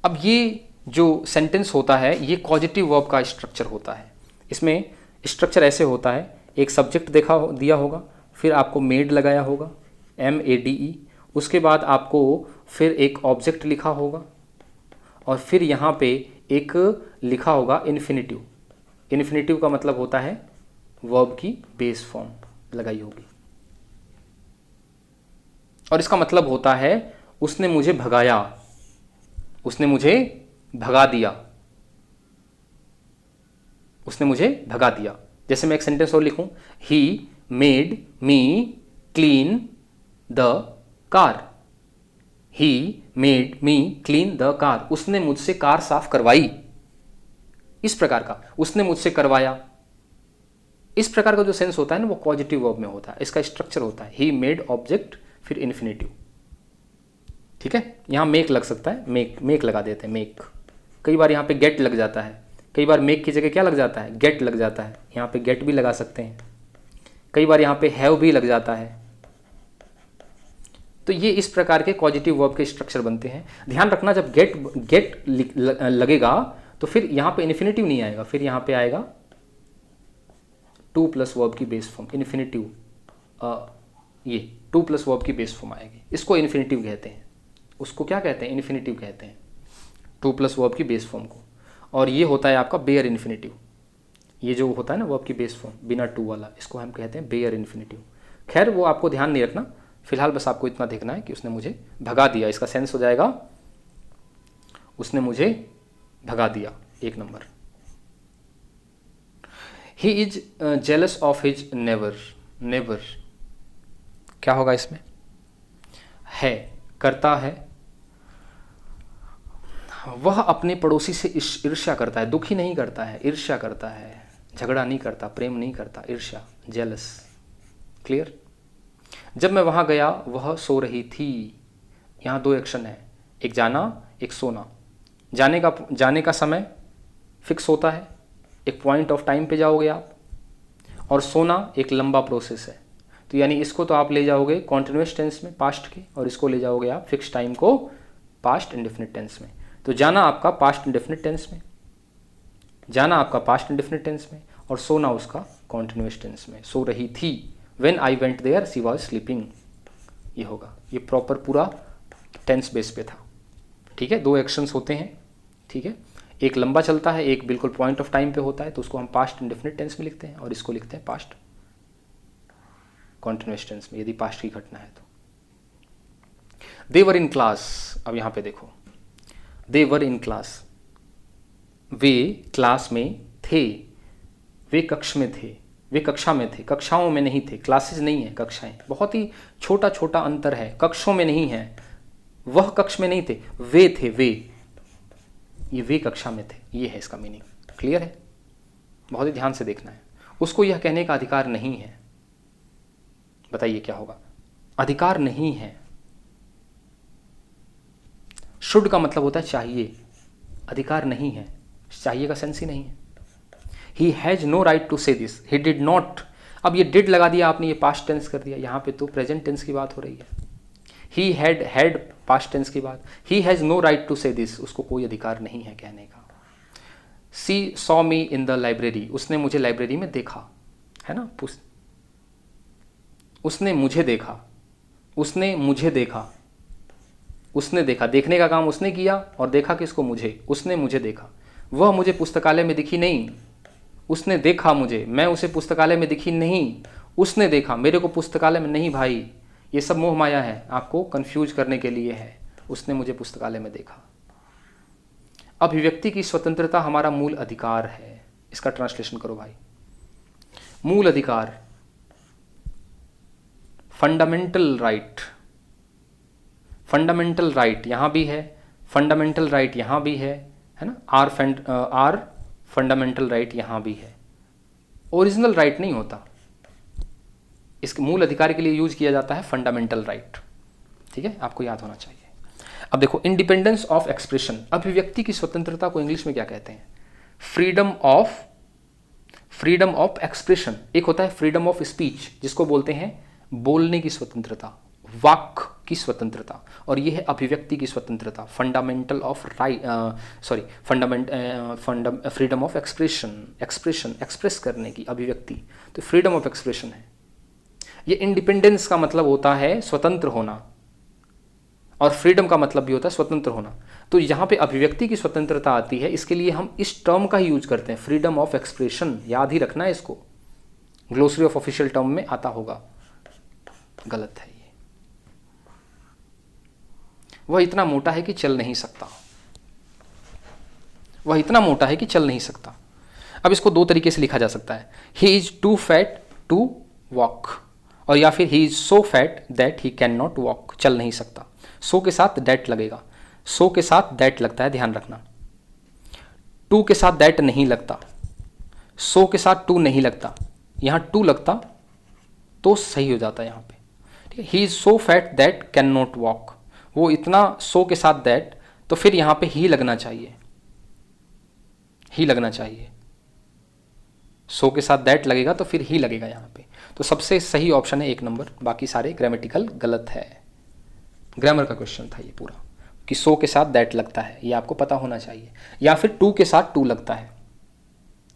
अब ये जो सेंटेंस होता है ये कॉजेटिव वर्ब का स्ट्रक्चर होता है। इसमें स्ट्रक्चर ऐसे होता है, एक सब्जेक्ट दिया होगा, फिर आपको मेड लगाया होगा, MADE, उसके बाद आपको फिर एक ऑब्जेक्ट लिखा होगा और फिर यहाँ पे एक लिखा होगा इन्फिनिटिव। इन्फिनिटिव का मतलब होता है वर्ब की बेस फॉर्म लगाई होगी और इसका मतलब होता है उसने मुझे भगाया, उसने मुझे भगा दिया, उसने मुझे भगा दिया। जैसे मैं एक सेंटेंस और लिखूं, he made me clean the car. He made me clean the car, उसने मुझसे कार साफ करवाई। इस प्रकार का, उसने मुझसे करवाया, इस प्रकार का जो सेंस होता है ना वो पॉजिटिव वर्ब में होता है। इसका स्ट्रक्चर होता है ही मेड ऑब्जेक्ट फिर इन्फिनिटिव, ठीक है। यहां मेक लग सकता है, मेक लगा देते हैं, मेक। कई बार यहाँ पे गेट लग जाता है, कई बार मेक की जगह क्या लग जाता है? गेट लग जाता है। यहाँ पे गेट भी लगा सकते हैं, कई बार यहाँ पे हैव भी लग जाता है। तो ये इस प्रकार के पॉजिटिव वर्ब के स्ट्रक्चर बनते हैं। ध्यान रखना, जब गेट लगेगा तो फिर यहाँ पे इन्फिनिटिव नहीं आएगा, फिर यहाँ पे आएगा टू प्लस वर्ब की बेस फॉर्म, इन्फिनिटिव। ये टू प्लस वर्ब की बेस फॉर्म आएगी, इसको इन्फिनिटिव कहते हैं। उसको क्या कहते हैं? इन्फिनिटिव कहते हैं, टू प्लस वर्ब की बेस फॉर्म को। और ये होता है आपका बेयर इन्फिनिटिव। ये जो होता है ना वर्ब की बेस फॉर्म बिना टू वाला, इसको हम कहते हैं बेयर इन्फिनिटिव। खैर वो आपको ध्यान नहीं रखना, फिलहाल बस आपको इतना देखना है कि उसने मुझे भगा दिया। इसका सेंस हो जाएगा उसने मुझे भगा दिया, 1 number. He is jealous of his never. Never क्या होगा इसमें? है, करता है, वह अपने पड़ोसी से ईर्ष्या करता है, दुखी नहीं करता है, ईर्ष्या करता है, झगड़ा नहीं करता, प्रेम नहीं करता, ईर्ष्या, जेलस। क्लियर? जब मैं वहां गया वह सो रही थी। यहाँ 2 एक्शन है, एक जाना, एक सोना। जाने का समय फिक्स होता है, एक पॉइंट ऑफ टाइम पे जाओगे आप, और सोना एक लंबा प्रोसेस है। तो यानी इसको तो आप ले जाओगे कॉन्टिन्यूअस टेंस में पास्ट के, और इसको ले जाओगे आप फिक्स टाइम को पास्ट इंडेफिनिट टेंस में। तो जाना आपका पास्ट इंडेफिनिट टेंस में, जाना आपका पास्ट इंडेफिनिट टेंस में, और सोना उसका कॉन्टिन्यूअस टेंस में। सो रही थी, when I went there she was sleeping, ये होगा। ये प्रॉपर पूरा टेंस बेस पे था, ठीक है। 2 एक्शंस होते हैं, ठीक है। एक लंबा चलता है, एक बिल्कुल पॉइंट ऑफ टाइम पे होता है, तो उसको हम पास्ट इंडेफिनिट टेंस में लिखते हैं, और इसको लिखते हैं पास्ट कॉन्टिन्यूअस टेंस में, यदि पास्ट की घटना है तो। दे वर इन क्लास, अब यहां पे देखो, दे वर इन क्लास, वे क्लास में थे, वे कक्ष में थे, वे कक्षा में थे, कक्षाओं में नहीं थे, क्लासेस नहीं है, कक्षाएं, बहुत ही छोटा छोटा अंतर है, कक्षों में नहीं है, वह कक्ष में नहीं थे, वे थे, ये वे कक्षा में थे, ये है इसका मीनिंग। क्लियर है? बहुत ही ध्यान से देखना है। उसको यह कहने का अधिकार नहीं है, बताइए क्या होगा? अधिकार नहीं है। शुड का मतलब होता है चाहिए, अधिकार नहीं है, चाहिए का सेंस ही नहीं है। He has no right to say this, he did not, अब ये डिड लगा दिया आपने, ये पास्ट टेंस कर दिया, यहां पे तो प्रेजेंट टेंस की बात हो रही है। ही हैड पास्ट टेंस की बात, he has no right to say this, उसको कोई अधिकार नहीं है कहने का। She saw me in the library, उसने मुझे लाइब्रेरी में देखा, है ना, उसने मुझे देखा, उसने मुझे देखा, उसने देखा, देखने का काम उसने किया, और देखा किसको? मुझे, उसने मुझे देखा। वह मुझे पुस्तकालय में दिखी नहीं, उसने देखा मुझे, मैं उसे पुस्तकालय में दिखी नहीं, उसने देखा, मेरे को पुस्तकालय में नहीं भाई, ये सब मोह माया है, आपको कंफ्यूज करने के लिए है। उसने मुझे पुस्तकालय में देखा। अभिव्यक्ति की स्वतंत्रता हमारा मूल अधिकार है, इसका ट्रांसलेशन करो भाई। मूल अधिकार, फंडामेंटल राइट, फंडामेंटल राइट यहां भी है, फंडामेंटल राइट यहां भी है ना, आर फंडामेंटल राइट यहां भी है। ओरिजिनल राइट नहीं होता, इसके मूल अधिकार के लिए यूज किया जाता है फंडामेंटल राइट। ठीक है, आपको याद होना चाहिए। अब देखो, इंडिपेंडेंस ऑफ एक्सप्रेशन, अभिव्यक्ति की स्वतंत्रता को इंग्लिश में क्या कहते हैं? Freedom of expression. एक होता है फ्रीडम ऑफ स्पीच, जिसको बोलते हैं बोलने की स्वतंत्रता, वाक की स्वतंत्रता, और यह है अभिव्यक्ति की स्वतंत्रता, fundamental of right, freedom of expression, express करने की अभिव्यक्ति, तो फ्रीडम ऑफ एक्सप्रेशन है। ये इंडिपेंडेंस का मतलब होता है स्वतंत्र होना, और फ्रीडम का मतलब भी होता है स्वतंत्र होना। तो यहाँ पे अभिव्यक्ति की स्वतंत्रता आती है, इसके लिए हम इस टर्म का ही यूज करते हैं, फ्रीडम ऑफ एक्सप्रेशन। याद ही रखना है इसको, ग्लोसरी ऑफ ऑफिशियल टर्म में आता होगा। गलत है ये। वह इतना मोटा है कि चल नहीं सकता, वह इतना मोटा है कि चल नहीं सकता। अब इसको दो तरीके से लिखा जा सकता है, he is too fat to walk, और या फिर he is so fat that he can not walk, चल नहीं सकता। सो के साथ दैट लगेगा, सो के साथ दैट लगता है, ध्यान रखना। टू के साथ दैट नहीं लगता, सो के साथ टू नहीं लगता, यहां टू लगता तो सही हो जाता है यहां पे। ठीक है, he is so fat that can not walk, वो इतना, सो के साथ दैट, तो फिर यहां पे ही लगना चाहिए, ही लगना चाहिए। सो के साथ दैट लगेगा तो फिर ही लगेगा यहां पे। तो सबसे सही ऑप्शन है 1 नंबर, बाकी सारे ग्रामेटिकल गलत है। ग्रामर का क्वेश्चन था ये पूरा, कि सो के साथ दैट लगता है, ये आपको पता होना चाहिए, या फिर टू के साथ टू लगता है।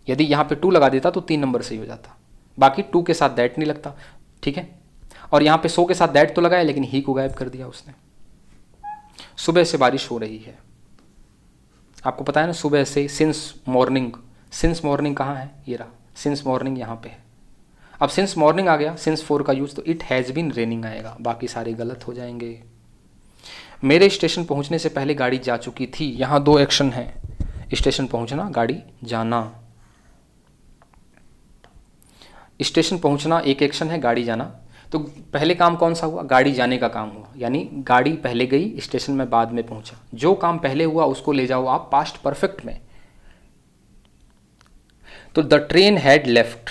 यदि यहां पे टू लगा देता तो 3 नंबर सही हो जाता, बाकी टू के साथ दैट नहीं लगता। ठीक है, और यहां पे सो के साथ दैट तो लगाया, लेकिन ही को गायब कर दिया उसने। सुबह से बारिश हो रही है, आपको पता है ना, सुबह से, सिंस मॉर्निंग कहाँ है? ये रहा, सिंस मॉर्निंग यहाँ पे है। अब सिंस मॉर्निंग आ गया, सिंस 4 का यूज, तो इट हैज़ बीन रेनिंग आएगा, बाकी सारे गलत हो जाएंगे। मेरे स्टेशन पहुंचने से पहले गाड़ी जा चुकी थी, यहाँ 2 एक्शन है, स्टेशन पहुंचना, गाड़ी जाना। स्टेशन पहुंचना एक एक्शन है, गाड़ी जाना, तो पहले काम कौन सा हुआ? गाड़ी जाने का काम हुआ, यानी गाड़ी पहले गई, स्टेशन में बाद में पहुंचा। जो काम पहले हुआ उसको ले जाओ आप पास्ट परफेक्ट में। तो the train had left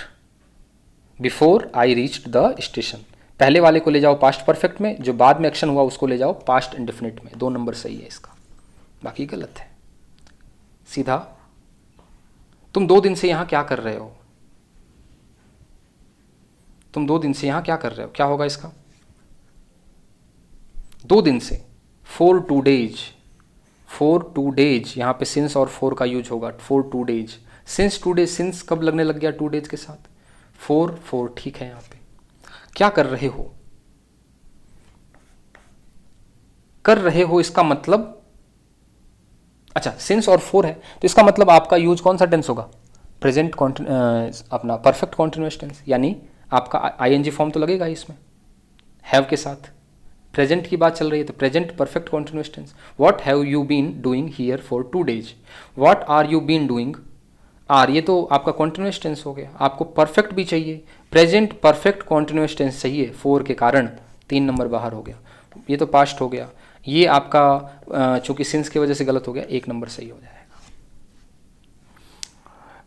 before I reached the station, पहले वाले को ले जाओ पास्ट परफेक्ट में, जो बाद में एक्शन हुआ उसको ले जाओ पास्ट इंडेफिनिट में। 2 नंबर सही है इसका, बाकी गलत है। सीधा, तुम 2 दिन से यहां क्या कर रहे हो? तुम 2 दिन से यहां क्या कर रहे हो? क्या होगा इसका? 2 दिन से, for 2 days, यहां पे सिंस और for का यूज होगा, for 2 days। Since 2 days, since कब लगने लग गया 2 days के साथ? for, ठीक है। यहां पे क्या कर रहे हो? कर रहे हो, इसका मतलब अच्छा, सिंस और फोर है तो इसका मतलब आपका यूज कौन सा टेंस होगा? प्रेजेंट अपना परफेक्ट कॉन्टिन्यूअस टेंस, यानी आपका आईएनजी फॉर्म तो लगेगा ही इसमें हैव के साथ। प्रेजेंट की बात चल रही है तो present perfect continuous tense. What have you been doing here for 2 days, what are you been doing, are ये तो आपका कॉन्टिन्यूअस टेंस हो गया। आपको परफेक्ट भी चाहिए, प्रेजेंट परफेक्ट कॉन्टिन्यूअस टेंस चाहिए, फोर के कारण 3 नंबर बाहर हो गया। ये तो पास्ट हो गया, ये आपका चूंकि सिंस की वजह से गलत हो गया, 1 नंबर सही हो जाएगा।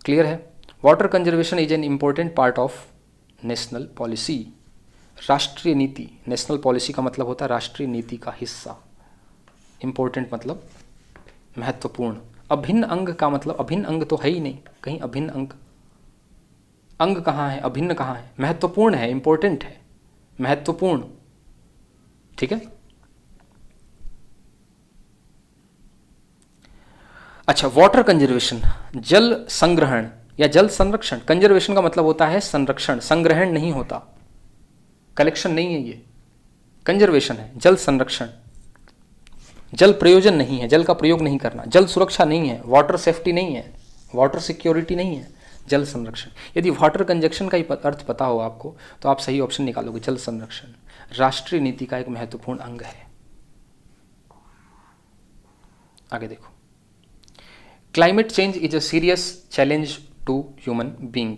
क्लियर है? Water conservation is an important part of national policy, राष्ट्रीय नीति। नेशनल पॉलिसी का मतलब होता है राष्ट्रीय नीति का हिस्सा। इंपॉर्टेंट मतलब महत्वपूर्ण। अभिन्न अंग का मतलब अभिन्न अंग तो है ही नहीं, कहीं अभिन्न अंग, अंग कहाँ है, अभिन्न कहाँ है? महत्वपूर्ण है, इंपॉर्टेंट है, महत्वपूर्ण। ठीक है। अच्छा, वाटर कंजर्वेशन, जल संग्रहण या जल संरक्षण। कंजर्वेशन का मतलब होता है संरक्षण, संग्रहण नहीं होता, कलेक्शन नहीं है, ये कंजर्वेशन है। जल संरक्षण, जल प्रयोजन नहीं है, जल का प्रयोग नहीं करना, जल सुरक्षा नहीं है, वाटर सेफ्टी नहीं है, वाटर सिक्योरिटी नहीं है, जल संरक्षण। यदि वाटर कंजक्शन का ही अर्थ पता हो आपको तो आप सही ऑप्शन निकालोगे, जल संरक्षण राष्ट्रीय नीति का एक महत्वपूर्ण अंग है। आगे देखो, climate change is a serious challenge to human being.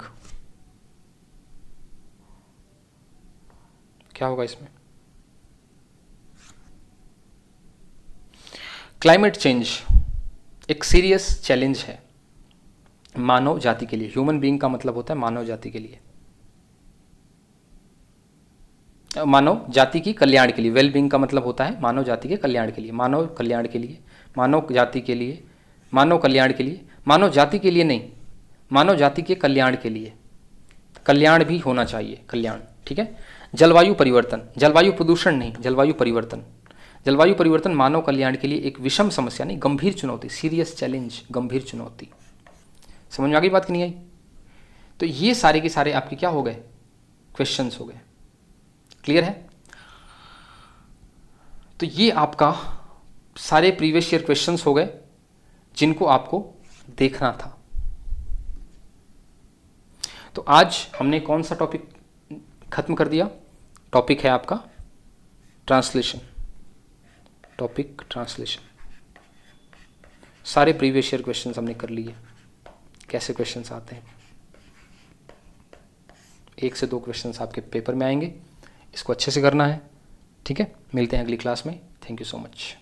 क्या होगा इसमें? क्लाइमेट चेंज एक सीरियस चैलेंज है मानव जाति के लिए। ह्यूमन बीइंग का मतलब होता है मानव जाति के लिए, मानव जाति की कल्याण के लिए। वेल बीइंग का मतलब होता है मानव जाति के कल्याण के लिए, मानव कल्याण के लिए, मानव जाति के लिए, मानव कल्याण के लिए, मानव जाति के लिए नहीं, मानव जाति के कल्याण के लिए। कल्याण भी होना चाहिए, कल्याण। ठीक है। जलवायु परिवर्तन, जलवायु प्रदूषण नहीं, जलवायु परिवर्तन। जलवायु परिवर्तन मानव कल्याण के लिए एक विषम समस्या नहीं, गंभीर चुनौती, सीरियस चैलेंज, गंभीर चुनौती। समझ में आ गई बात कि नहीं आई? तो ये सारे के सारे आपके क्या हो गए? क्वेश्चंस हो गए। क्लियर है? तो ये आपका सारे प्रीवियस ईयर क्वेश्चंस हो गए जिनको आपको देखना था। तो आज हमने कौन सा टॉपिक खत्म कर दिया? टॉपिक है आपका ट्रांसलेशन, टॉपिक ट्रांसलेशन। सारे प्रीवियस ईयर क्वेश्चंस हमने कर लिए, कैसे क्वेश्चंस आते हैं। 1 से 2 क्वेश्चंस आपके पेपर में आएंगे, इसको अच्छे से करना है। ठीक है, मिलते हैं अगली क्लास में। Thank you so much.